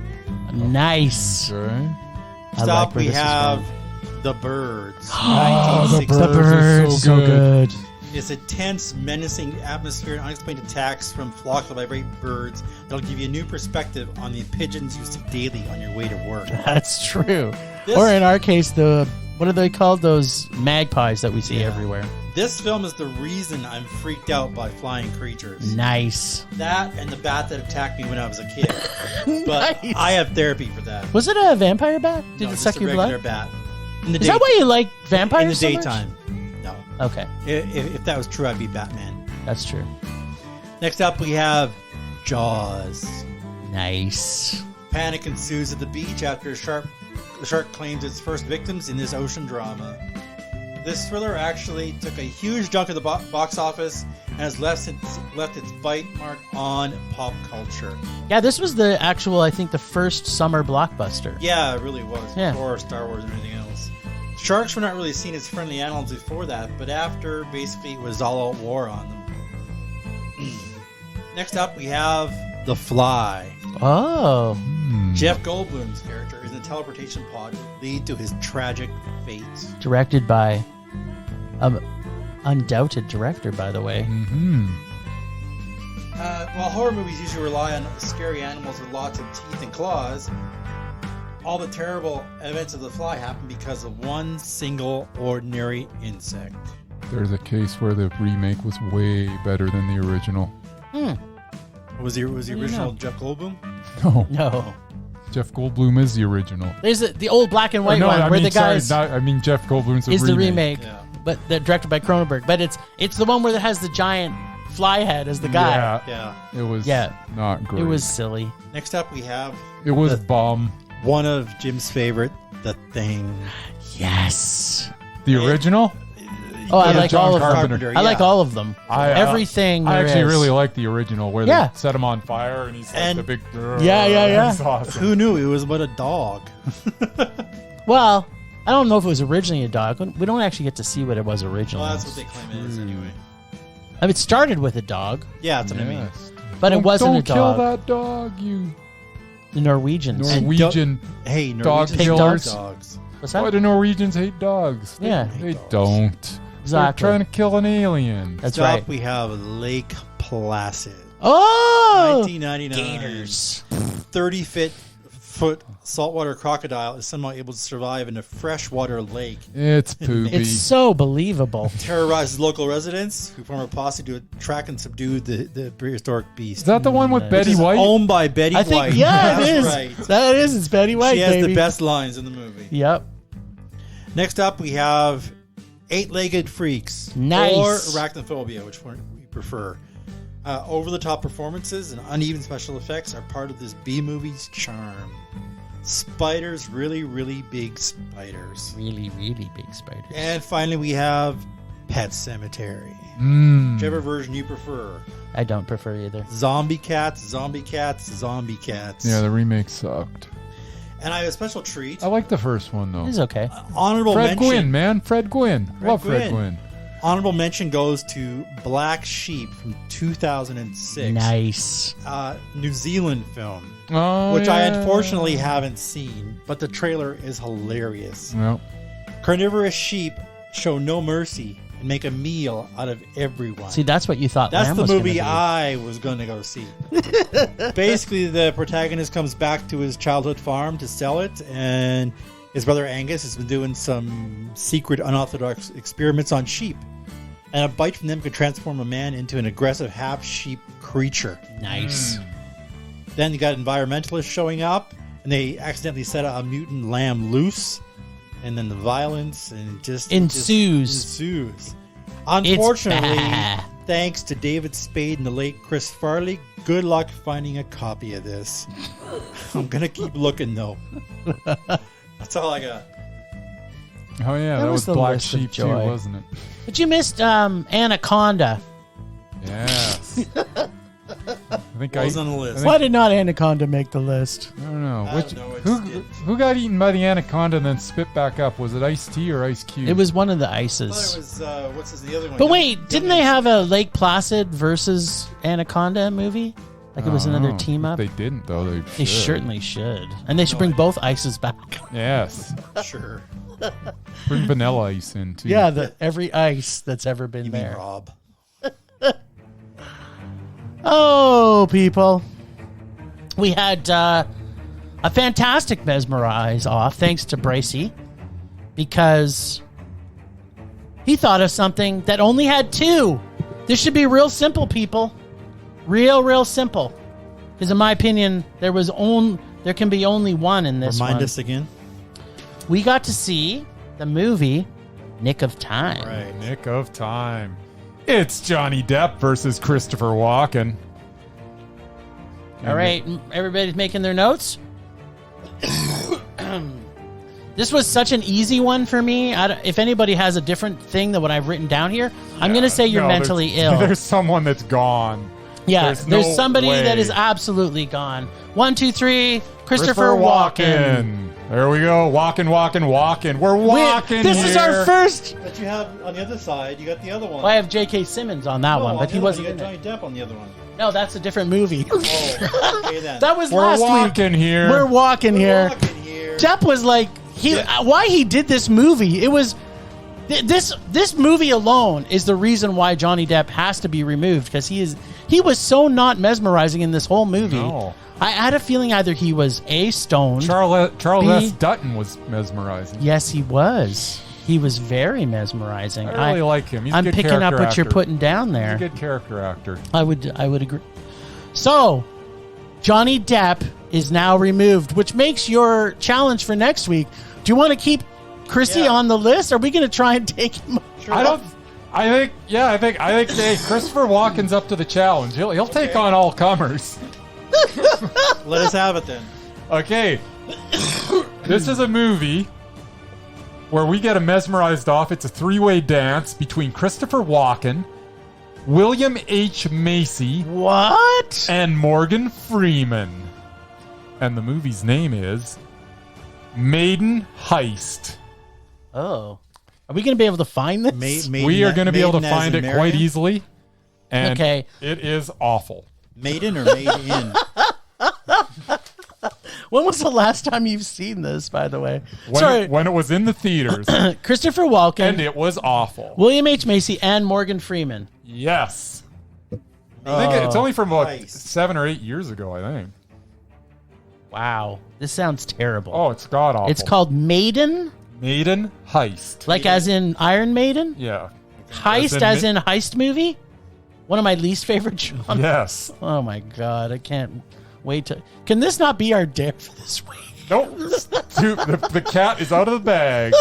Nice. Okay. I First like up, where we this is have going. The Birds. Oh, The 1960. The Birds is so Birds, so good. good. It's a tense, menacing atmosphere and unexplained attacks from flocks of irate birds that'll give you a new perspective on the pigeons you see daily on your way to work. That's true. This- Or in our case, what are they called? Those magpies that we see Yeah. everywhere. This film is the reason I'm freaked out by flying creatures. Nice. That and the bat that attacked me when I was a kid. But Nice. I have therapy for that. Was it a vampire bat? Did No, it just suck a your regular blood? bat. In the Is that why you like vampires in the so much? daytime? No. Okay, If that was true, I'd be Batman. that's true. Next up, we have Jaws. Nice. Panic ensues at the beach after the shark claims its first victims in this ocean drama. This thriller actually took a huge chunk of the box office and has left its bite mark on pop culture. Yeah, this was I think the first summer blockbuster. Yeah, it really was. Yeah. Before Star Wars and anything else. Sharks were not really seen as friendly animals before that, but after, basically, it was all out war on them. Next up, we have The Fly. Oh. Jeff Goldblum's character is in a teleportation pod that lead to his tragic fate. Directed by undoubted director, by the way. Mm-hmm. While horror movies usually rely on scary animals with lots of teeth and claws, all the terrible events of The Fly happen because of one single ordinary insect. There's a case where the remake was way better than the original. Was the original know? Jeff Goldblum? No, No. Jeff Goldblum is the original. There's the old black and Or white no, one I where mean, the guys sorry, Jeff Goldblum's is the remake, Yeah. but they're directed by Cronenberg. But it's the one where it has the giant fly head as the guy. Yeah, Yeah. it was Yeah. not great. It was silly. Next up, we have It was bomb. one of Jim's favorite, The Thing. Yes. The original? Oh, I Yeah, like John all of them. Carpenter, I like yeah. all of them. Everything. I there actually is. really like the original where Yeah. they set him on fire and he's like And- the big. Yeah. It's awesome. Who knew it was about a dog? Well, I don't know if it was originally a dog. We don't actually get to see what it was originally. Well, that's what they claim it is anyway. I mean, it started with a dog, Yeah, that's what I mean. Yes. but it wasn't a Don't kill dog. that dog, you The Norwegians. And Norwegian. Hey, Dog Norwegians killers. love dogs. What's Why that? do Norwegians hate dogs? Yeah. They don't. Exactly. They're trying to kill an alien. That's Next up, right. we have Lake Placid. Oh, 1999. gators. 30-foot saltwater crocodile is somehow able to survive in a freshwater lake. It's poopy. It's so believable. Terrorizes local residents who form a posse to track and subdue the prehistoric beast. Is that the one with Which Betty Which is White? owned by Betty I think, White. yeah, it That's is. right. That is. It's Betty White, She has baby. the best lines in the movie. Yep. Next up, we have Eight-Legged Freaks. Nice. Or Arachnophobia, which one we prefer. Over-the-top performances and uneven special effects are part of this B-movie's charm. Spiders, really, really big spiders. Really, really big spiders. And finally, we have Pet Cemetery. Mm. Whichever version you prefer. I don't prefer either. Zombie cats, zombie cats, zombie cats. Yeah, the remake sucked. And I have a special treat. I like the first one though. It's okay. Honorable Fred mention. Gwynn, man. Fred Gwynn. Love Fred Gwynn. Gwynn. Honorable mention goes to Black Sheep from 2006. Nice. New Zealand film, Oh, which I yeah. unfortunately haven't seen, but the trailer is hilarious. Well, Carnivorous sheep show no mercy and make a meal out of everyone. See, that's what you thought. That's Lamb the was gonna movie be. I was going to go see. Basically, the protagonist comes back to his childhood farm to sell it, and his brother Angus has been doing some secret, unorthodox experiments on sheep. and a bite from them could transform a man into an aggressive half-sheep creature. Nice. Then you got environmentalists showing up, and they accidentally set a mutant lamb loose, and then the violence and it just ensues. Unfortunately, thanks to David Spade and the late Chris Farley, good luck finding a copy of this. I'm gonna keep looking though. That's all I got. Oh yeah, that was Black Sheep too, wasn't it? But you missed Anaconda. Yes. I think I was on the list. Why did not Anaconda make the list? I don't know. Who got eaten by the Anaconda and then spit back up? Was it Ice-T or Ice Cube? It was one of the I Ices. thought it was the other one. But wait, didn't they have a Lake Placid versus Anaconda movie? Like it was another team up? They didn't though. They certainly should. And they should bring both Ices back. Yes. Sure. Bring Vanilla Ice in too. Yeah, every ice that's ever been You there. mean Rob? Oh, people. We had a fantastic Mesmerize off, thanks to Bryce, because he thought of something that only had 2. This should be real simple, people. Real simple. Because in my opinion, there can be only one in this one. Remind us again. We got to see the movie Nick of Time. Right. Nick of Time. It's Johnny Depp versus Christopher Walken. All right, everybody's making their notes. This was such an easy one for me. If anybody has a different thing than what I've written down here, I'm going to say you're mentally ill. There's someone that's gone. Yeah, there's somebody that is absolutely gone. 1, 2, 3, Christopher Walken. There we go. Walken. We're walking This is our first. But you have on the other side, you got the other one. Well, I have J.K. Simmons on that one, but he wasn't You in got it. Johnny Depp on the other one. No, that's a different movie. Oh, okay then. That was We're last walking week. here. We're walking here. Depp was like why he did this movie. It was this movie alone is the reason why Johnny Depp has to be removed, because he was so not mesmerizing in this whole movie. No. I had a feeling either he was stoned. Charles S. Dutton was mesmerizing. Yes, he was. He was very mesmerizing. I really like him. He's a I'm good picking up what character you're putting down there. He's a good character actor. I would agree. So, Johnny Depp is now removed, which makes your challenge for next week. Do you want to keep Chrissy on the list? Or are we going to try and take him? I think hey, Christopher Walken's up to the challenge. He'll take on all comers. Let us have it then. Okay. This is a movie where we get a mesmerized off. It's a 3-way dance between Christopher Walken, William H. Macy, What? and Morgan Freeman. And the movie's name is Maiden Heist. Oh. Are we going to be able to find this? We are going to be able to find it quite easily. And Okay. it is awful. Maiden or made in? When was the last time you've seen this, by the way? When it was in the theaters. Christopher Walken, And it was awful. William H. Macy, and Morgan Freeman. Yes. I think it's only from about Heist. 7 or 8 years ago, I think. Wow. This sounds terrible. Oh, it's god awful. It's called Maiden? Maiden Heist. Like as in Iron Maiden? Yeah. Heist as in heist movie? One of my least favorite genres. Yes. Oh my god, I can't wait to... Can this not be our dare for this week? Nope. Dude, the cat is out of the bag.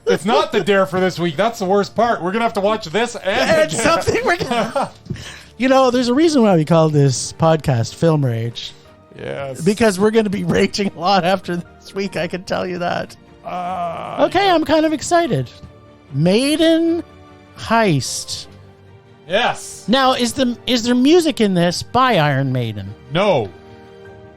It's not the dare for this week. That's the worst part. We're going to have to watch this and It's something we're gonna... You know, there's a reason why we call this podcast Film Rage. Yes. Because we're going to be raging a lot after this week, I can tell you that. Okay, I'm kind of excited. Maiden Heist. Yes. Now, is there music in this by Iron Maiden? No.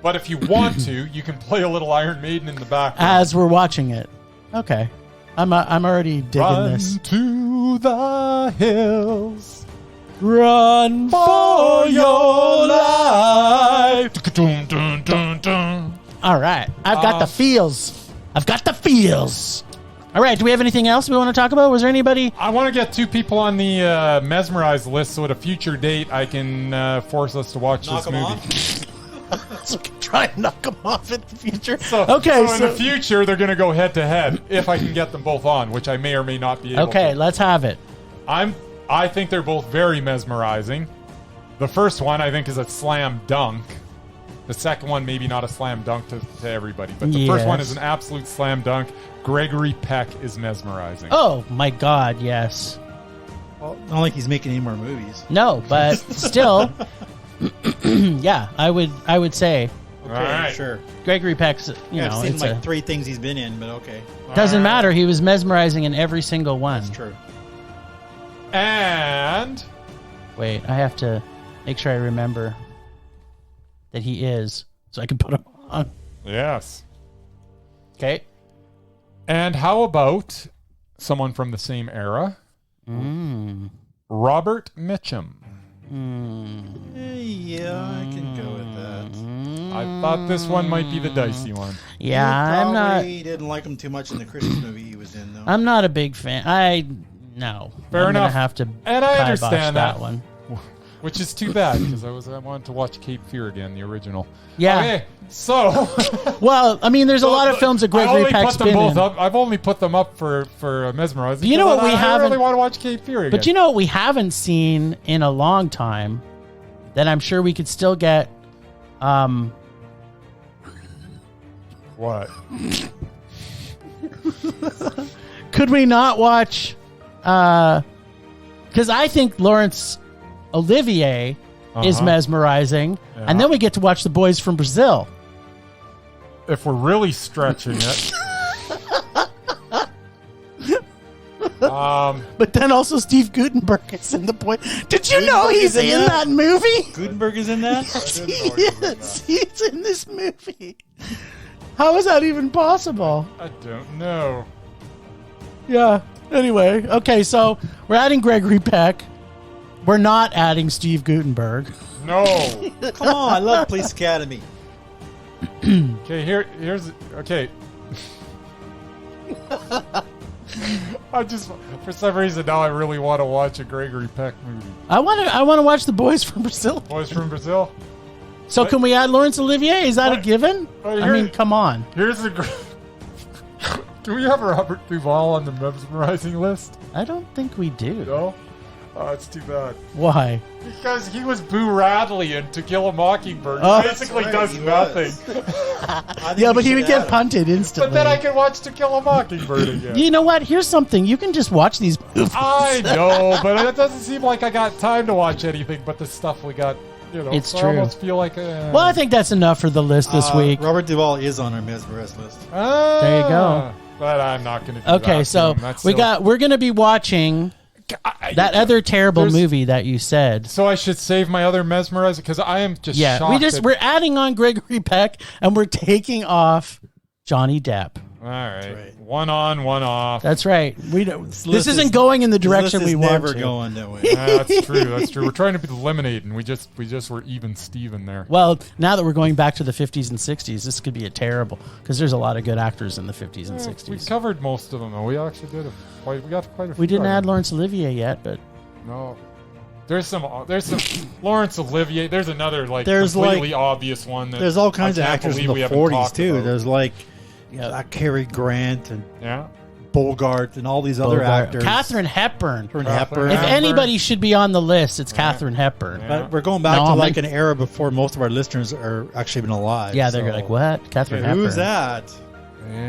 But if you want to, you can play a little Iron Maiden in the background. As we're watching it. Okay. I'm already digging Run this. to the hills. Run for your life. All right. I've got the feels. All right. Do we have anything else we want to talk about? Was there anybody? I want to get 2 people on the Mesmerized list so at a future date I can force us to watch Knock this 'em movie. So we can try and knock them off in the future. So in the future, they're going to go head to head if I can get them both on, which I may or may not be able to. Okay, let's have it. I'm I think they're both very mesmerizing. The first one, I think, is a slam dunk. The second one, maybe not a slam dunk to everybody, but the first one is an absolute slam dunk. Gregory Peck is mesmerizing. Oh, my God, yes. Well, not like he's making any more movies. No, but still, yeah, I would say. Okay, All right. sure. Gregory Peck's, I've seen like 3 things he's been in, but okay. Doesn't matter. He was mesmerizing in every single one. That's true. And wait, I have to make sure I remember that he is, so I can put him on. Yes. Okay. And how about someone from the same era? Robert Mitchum. Yeah, I can go with that. I thought this one might be the dicey one. Yeah, I'm not. He didn't like him too much in the Christmas movie he was in, though. I'm not a big fan. No. Fair I'm enough. Gonna have to. And I kibosh understand that one. Which is too bad because I wanted to watch Cape Fear again, the original. Yeah. Okay, so well, I mean, there's a lot of films that Gregory Peck's been in. I've only put them up for mesmerizing. You know what we haven't? I haven't. really want to watch Cape Fear again. But you know what we haven't seen in a long time that I'm sure we could still get. What? Could we not watch? Because I think Laurence Olivier is mesmerizing, and then we get to watch the boys from Brazil. If we're really stretching it. But then also Steve Guttenberg is in the boy. Did you know he's in that movie? Guttenberg is in that? Yes, he's in this movie. How is that even possible? I don't know. Yeah. Anyway, okay, so we're adding Gregory Peck. We're not adding Steve Guttenberg. No. Come on, I love Police Academy. Okay, here's okay. I just, for some reason now I really want to watch a Gregory Peck movie. I want to watch the boys from Brazil. Boys from Brazil. So can we add Laurence Olivier? Is that a given? I mean, come on. Here's the. Do we have Robert Duvall on the mesmerizing list? I don't think we do. No. Oh, it's too bad. Why? Because he was Boo Radley in To Kill a Mockingbird. Oh, he basically does nothing. Yeah, but he would get punted instantly. But then I can watch To Kill a Mockingbird again. You know what? Here's something. You can just watch these movies. I know, but it doesn't seem like I got time to watch anything but the stuff we got. You know, it's so true. I almost feel like. Well, I think that's enough for the list this week. Robert Duvall is on our mesmerized list. There you go. But I'm not going to do that. Okay, so we're going to be watching that other terrible movie that you said. So I should save my other mesmerizer because I am just shocked. We're adding on Gregory Peck and we're taking off Johnny Depp. All right. One on, one off. That's right. This isn't going in the direction we want never to. Going that way. That's true. That's true. We're trying to be eliminating. We just were even Steven there. Well, now that we're going back to the 50s and 60s, this could be a terrible because there's a lot of good actors in the 50s and 60s. We covered most of them, and we actually did we got quite a few. We didn't add Laurence Olivier yet, but no. There's some Laurence Olivier. There's another completely obvious one. There's all kinds of actors in the 40s too. About. There's Cary Grant and Bogart and all these other actors. Katharine Hepburn. If anybody should be on the list, it's Katharine Hepburn. But we're going back to an era before most of our listeners are actually been alive. Yeah, they're like, what? Katharine Hepburn. Who's that?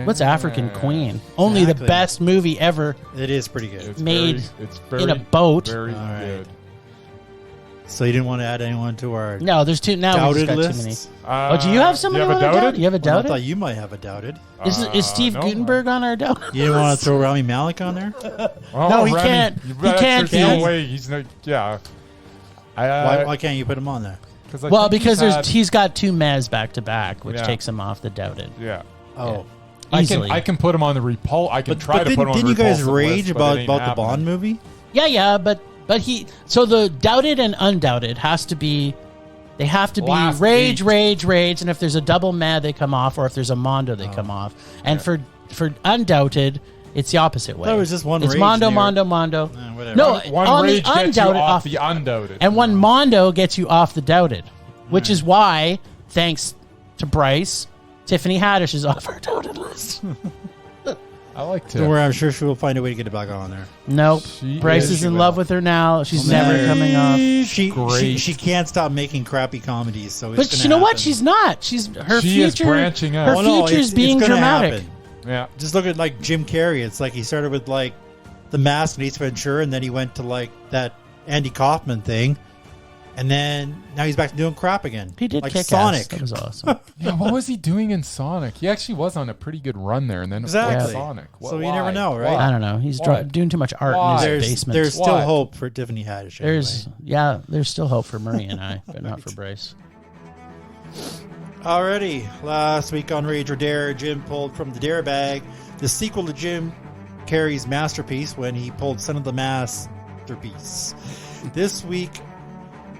What's African Queen? Only the best movie ever. It is pretty good. It's made very, in a boat. Very good. So you didn't want to add anyone to our No, there's two now. We just got lists? too many. Do you have someone on a doubted? You have a doubted? I thought you might have a doubted. Is Steve Guttenberg on our doubted? You didn't want to throw Rami Malek on there? No, he can't. He can't. No way. He's no. Yeah. Why can't you put him on there? Because he's got two Mez back to back, which takes him off the doubted. Yeah. Oh. Easily. I can put him on the Repulse. I can try to put him on the Didn't you guys rage list, about the Bond movie? Yeah, but so the doubted and undoubted has to be. They have to be rage, and if there's a double mad, they come off, or if there's a mondo, they come off. And for undoubted, it's the opposite way. That was just one. It's rage mondo. Whatever. No, one on rage the gets undoubted, you off the undoubted, and one mondo gets you off the doubted, which is why, thanks to Bryce, Tiffany Haddish is off our doubted list. I like Tiff. Don't worry, I'm sure she will find a way to get it back on there. Nope. Bryce is She in will. love with her now. She's never coming off. She can't stop making crappy comedies. So, But you know what? She's not. She is branching out. Her future's being gonna dramatic. happen. Yeah. Just look at like Jim Carrey. It's like he started with like The Mask and Ace Ventura, and then he went to like that Andy Kaufman thing, and then now he's back to doing crap again. He did like kick Sonic. ass. That was awesome. Yeah, what was he doing in Sonic? He actually was on a pretty good run there, and then Exactly. Sonic. So you never know, right? I don't know. He's doing too much art in his basement. There's still Why? hope for Tiffany Haddish. There's still hope for Murray and I, but not for Bryce. Alrighty, last week on Rage or Dare, Jim pulled from the Dare bag the sequel to Jim Carrey's masterpiece when he pulled Son of the Masterpiece. This week,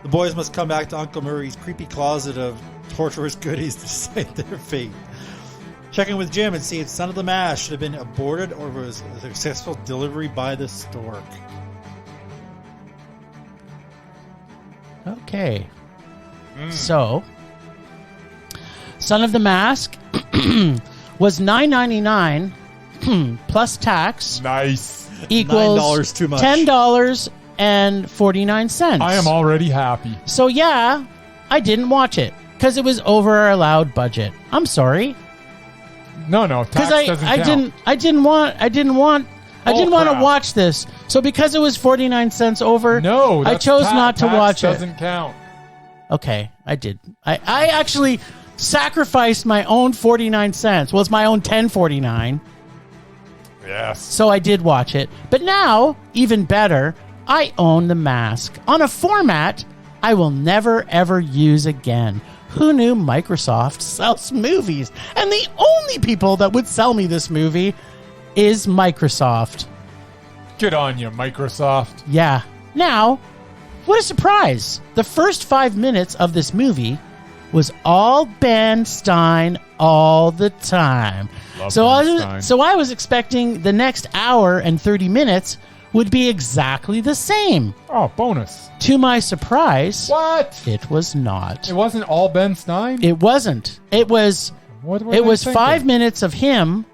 the boys must come back to Uncle Murray's creepy closet of torturous goodies to decide their fate. Check in with Jim and see if Son of the Mash should have been aborted or was a successful delivery by the stork. Okay. So, Son of the Mask was $9.99 plus tax Nice. equals $9 too much. $10.49. I am already happy. So yeah, I didn't watch it because it was over our allowed budget. I'm sorry. No, tax Because doesn't I count. didn't want to crap. watch this. So because it was 49 cents over, No, I chose not to tax watch it. doesn't count. Okay, I did. I actually sacrificed my own 49 cents. Well, it's my own 10.49. Yes. So I did watch it. But now, even better, I own The Mask on a format I will never ever use again. Who knew Microsoft sells movies? And the only people that would sell me this movie is Microsoft. Good on you, Microsoft. Yeah. Now, what a surprise. The first 5 minutes of this movie was all Ben Stein all the time. Love So Ben I, Stein. so I was expecting the next hour and 30 minutes would be exactly the same. Oh, bonus. To my surprise, What? it was not. It wasn't all Ben Stein? It wasn't. It was What were it they was thinking? 5 minutes of him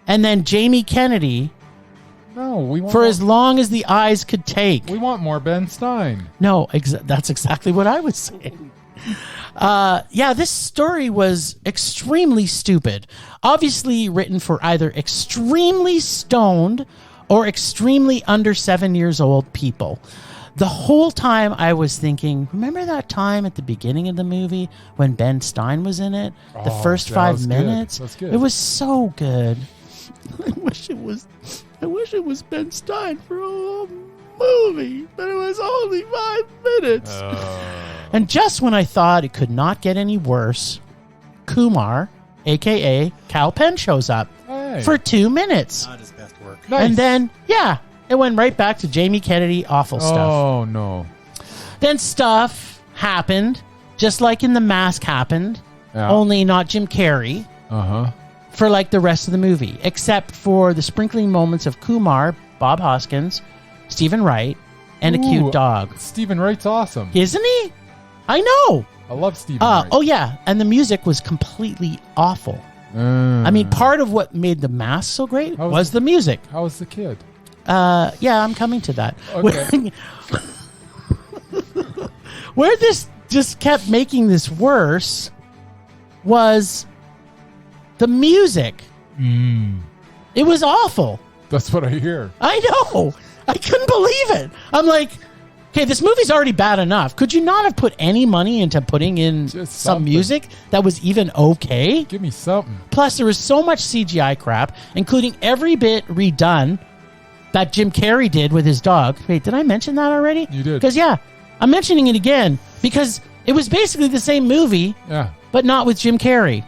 and then Jamie Kennedy No, we want for more, as long as the eyes could take. we want more Ben Stein. No, that's exactly what I was saying. This story was extremely stupid. Obviously written for either extremely stoned or extremely under 7 years old people. The whole time I was thinking, remember that time at the beginning of the movie when Ben Stein was in it? The Oh, first yeah, 5 that was minutes? good. That's good. It was so good. I wish it was Ben Stein for a whole movie, but it was only 5 minutes. And just when I thought it could not get any worse, Kumar, a.k.a. Kal Penn, shows up Hey. for 2 minutes. Not his best work. Nice. And then, it went right back to Jamie Kennedy, awful stuff. Oh, no. Then stuff happened, just like in The Mask happened, Yeah. only not Jim Carrey, Uh-huh. for like the rest of the movie, except for the sprinkling moments of Kumar, Bob Hoskins, Stephen Wright, and a Ooh. cute dog. Stephen Wright's awesome. Isn't he? I know. I love Stephen Wright. Oh yeah, and the music was completely awful. I mean, part of what made The Mask so great How was was the music. How was the kid? I'm coming to that. Okay. Where this just kept making this worse was the music. It was awful. That's what I hear. I know. I couldn't believe it. I'm like, okay, this movie's already bad enough. Could you not have put any money into putting in Just some something. music that was even okay? Give me something. Plus, there was so much CGI crap, including every bit redone that Jim Carrey did with his dog. Wait, did I mention that already? You did. Because, I'm mentioning it again because it was basically the same movie, Yeah. but not with Jim Carrey.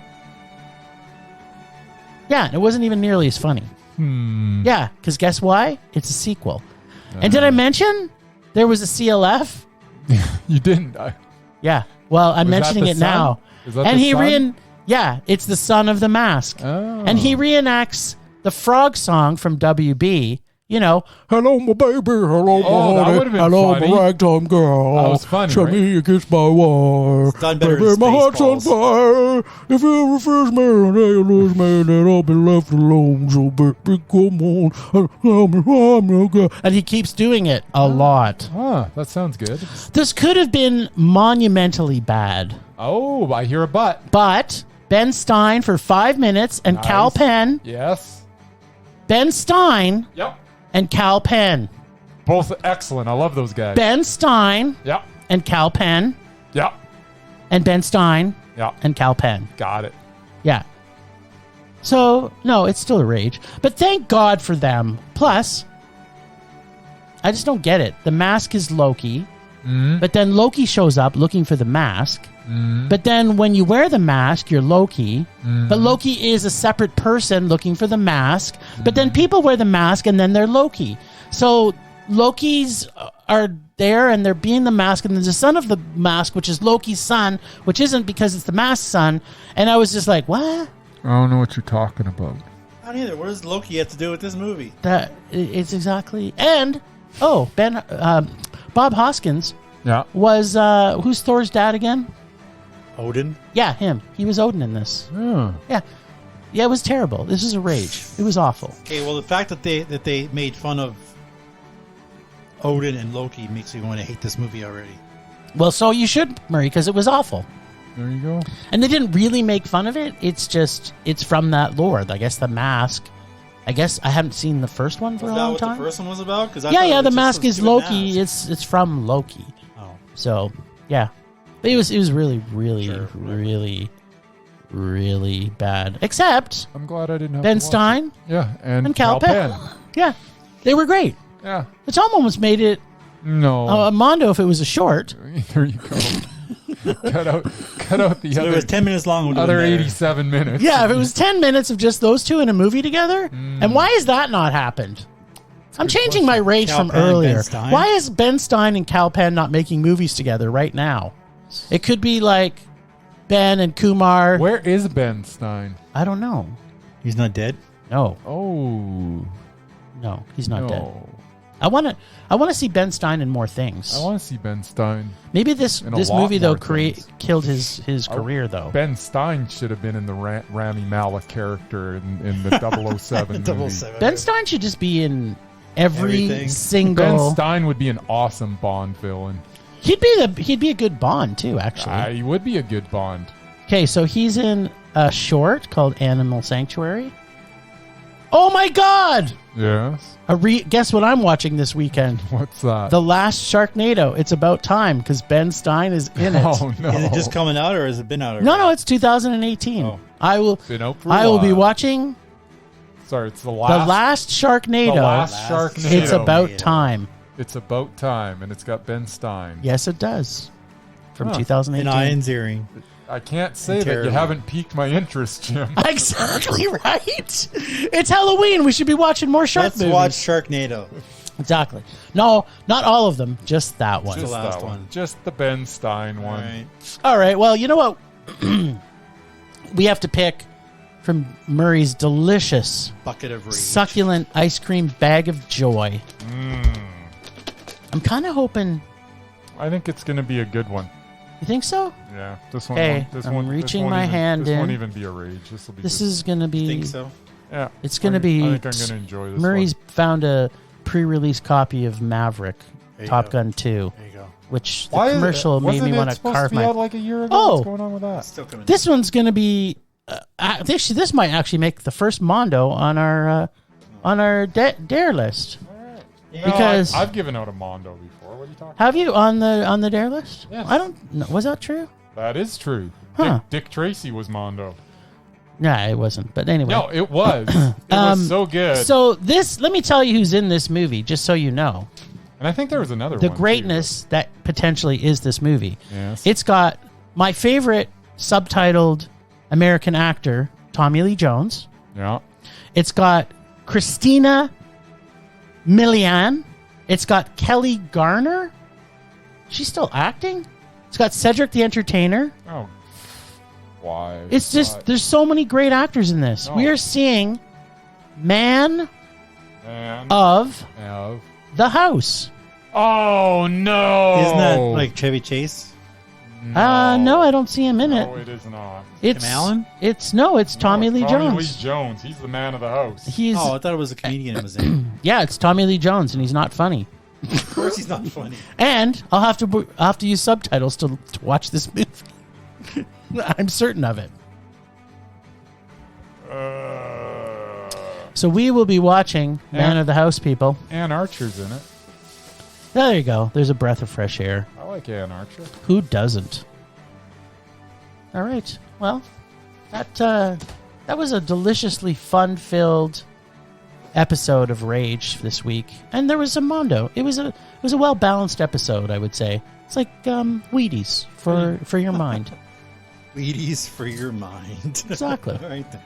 Yeah, it wasn't even nearly as funny. Yeah, because guess why? It's a sequel. And did I mention there was a CLF? You didn't. Yeah. Well, I'm Was that mentioning the it son? now. Is that And the he son? it's the son of the Mask. Oh. And he reenacts the frog song from WB You know, hello, my baby. Hello, Oh, my that honey. would've been Hello, funny. my ragtime girl. That was funny, Show right? me a kiss, my wife. It's done better Baby, than my heart's on Spaceballs. fire. If you refuse me, and you lose me, then I'll be left alone. So, baby, come on. And he keeps doing it a lot. Huh, that sounds good. This could have been monumentally bad. Oh, I hear a but. But Ben Stein for 5 minutes and Nice. Cal Penn. Yes. Ben Stein Yep. and Cal Penn. Both excellent. I love those guys. Ben Stein Yep. and Cal Penn. Yep. And Ben Stein Yep. and Cal Penn. Got it. Yeah. So, no, it's still a rage. But thank God for them. Plus, I just don't get it. The mask is Loki. But then Loki shows up looking for the mask. But then when you wear the mask, you're Loki. But Loki is a separate person looking for the mask. But then people wear the mask and then they're Loki. So Lokis are there and they're being the mask. And there's the son of the mask, which is Loki's son, which isn't because it's the mask's son. And I was just like, what? I don't know what you're talking about. I don't either. What does Loki have to do with this movie? That it's exactly. And, Bob Hoskins Yeah. was, who's Thor's dad again? Odin? Yeah, him. He was Odin in this. Oh. Yeah. Yeah, it was terrible. This is a rage. It was awful. Okay, well, the fact that they made fun of Odin and Loki makes me want to hate this movie already. Well, so you should, Murray, because it was awful. There you go. And they didn't really make fun of it. It's just, it's from that lore. I guess the mask. I guess I haven't seen the first one for Was a that long what time. the first one was about? Yeah, the mask is Loki. It's from Loki. Oh. So, yeah. But it was really, really, Sure, really, really bad. Except I'm glad I didn't have Ben to watch Stein it. Yeah, and Cal Penn. Yeah, they were great. Yeah. It's almost made it No. a Mondo if it was a short. There you go. cut out the So other it was 10 minutes long. It would've other been better. 87 minutes. Yeah, if it was 10 minutes of just those two in a movie together. And why has that not happened? I'm changing my rage Cal from Penn and earlier. Ben Stein? Why is Ben Stein and Cal Penn not making movies together right now? It could be like Ben and Kumar. Where is Ben Stein? I don't know. He's not dead? No, Oh. no, he's not dead. No. I want to see Ben Stein in more things. I want to see Ben Stein. Maybe this in a lot movie though more things. killed his career though. Ben Stein should have been in the Rami Malek character in the 007 movie. 007. Ben Stein should just be in every Everything. Ben single. Stein would be an awesome Bond villain. He'd be a good Bond too, actually. He would be a good Bond. Okay, so he's in a short called Animal Sanctuary. Oh my God! Yes. Guess what I'm watching this weekend? What's that? The Last Sharknado. It's about time because Ben Stein is in it. Oh no. Is it just coming out or has it been out already? No, it's 2018. Oh. I will. Been out for a I will be while. watching Sorry, it's The Last Sharknado. The Last Sharknado. It's about time. It's about time, and it's got Ben Stein. Yes, it does. From Huh. 2018. And Ian's earring. I can't say that Terrible. you haven't piqued my interest, Jim. Exactly right. It's Halloween. We should be watching more shark Let's movies. watch Sharknado. Exactly. No, not all of them. Just that one. Just- the last that one. Just the Ben Stein one. Alright. All right. Well, you know what? We have to pick from Murray's delicious, Bucket of rage. succulent ice cream bag of joy. Mm. I'm kind of hoping. I think it's going to be a good one. You think so? Yeah, this one. Okay, This I'm one. reaching this won't my even, hand This won't in. even be a rage. This will be. This good. is going to be. Think so? Yeah. It's going to be. I think I'm going to enjoy this. Murray's one. found a pre-release copy of Maverick, There you Top go. Gun 2, There you go. which the Why is it- commercial made wasn't me it want to supposed carve to be my. out like a year ago? Oh! What's going on with that? Still coming. This one's going to be. This might actually make the first Mondo on our dare list. No, Because- I've given out a Mondo before. What are you talking? Have you on the dare list? Yes. I don't know. Was that true? That is true. Huh. Dick Tracy was Mondo. Nah, it wasn't. But anyway. No, it was. It was so good. So this, let me tell you who's in this movie, just so you know. and I think there was another The one. greatness that potentially is this movie. Yes. It's got my favorite subtitled American actor, Tommy Lee Jones. Yeah. It's got Christina Milian. It's got Kelly Garner. She's still acting. It's got Cedric the Entertainer. Oh. Why? It's just, Why? there's so many great actors in this. No. We are seeing Man of the house. Oh, no. Isn't that like Chevy Chase? No, I don't see him in it. No, it is not. It's Tim Allen? It's Tommy Lee Tommy Jones. Lee Jones. He's the man of the house. He's I thought it was a comedian. It was in. yeah, it's Tommy Lee Jones, and he's not funny. Of course, he's not funny. And I'll have to use subtitles to watch this movie. I'm certain of it. So we will be watching Man of the House, people. Ann Archer's in it. There you go. There's a breath of fresh air. I like Ann Archer. Who doesn't? All right. Well, that was a deliciously fun-filled episode of Rage this week, and there was some Mondo. It was a well-balanced episode, I would say. It's like Wheaties for your mind. Wheaties for your mind. Exactly. All right then.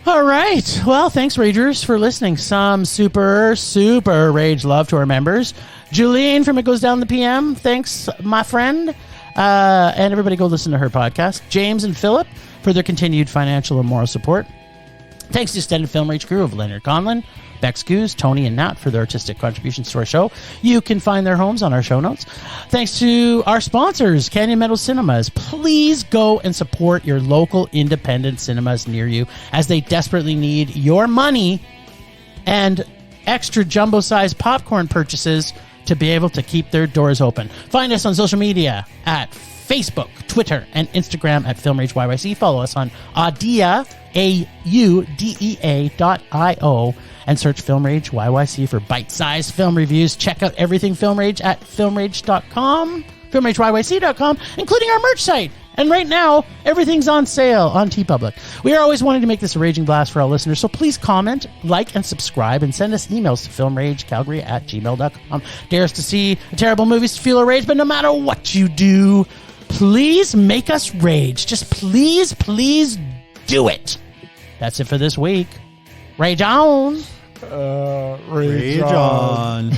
All right. Well, thanks, Ragers, for listening. Some super, super Rage love to our members. Julian from It Goes Down the PM, thanks, my friend. And everybody go listen to her podcast. James and Philip for their continued financial and moral support. Thanks to extended Film Rage crew of Leonard Conlon, Bex Goose, Tony, and Nat for their artistic contributions to our show. You can find their homes on our show notes. Thanks to our sponsors, Canyon Meadows Cinemas. Please go and support your local independent cinemas near you, as they desperately need your money and extra jumbo-sized popcorn purchases to be able to keep their doors open. Find us on social media at Facebook, Twitter, and Instagram at Film Rage YYC. Follow us on Audea, AUDEA.io, and search Film Rage YYC for bite-sized film reviews. Check out everything Film Rage at filmrage.com, filmrageyyc.com, including our merch site. And right now, everything's on sale on TeePublic. We are always wanting to make this a raging blast for our listeners, so please comment, like, and subscribe, and send us emails to filmragecalgary@gmail.com. Dare us to see terrible movies to feel a rage, but no matter what you do, please make us rage. Just please, please do it. That's it for this week. Rage on. Rage on.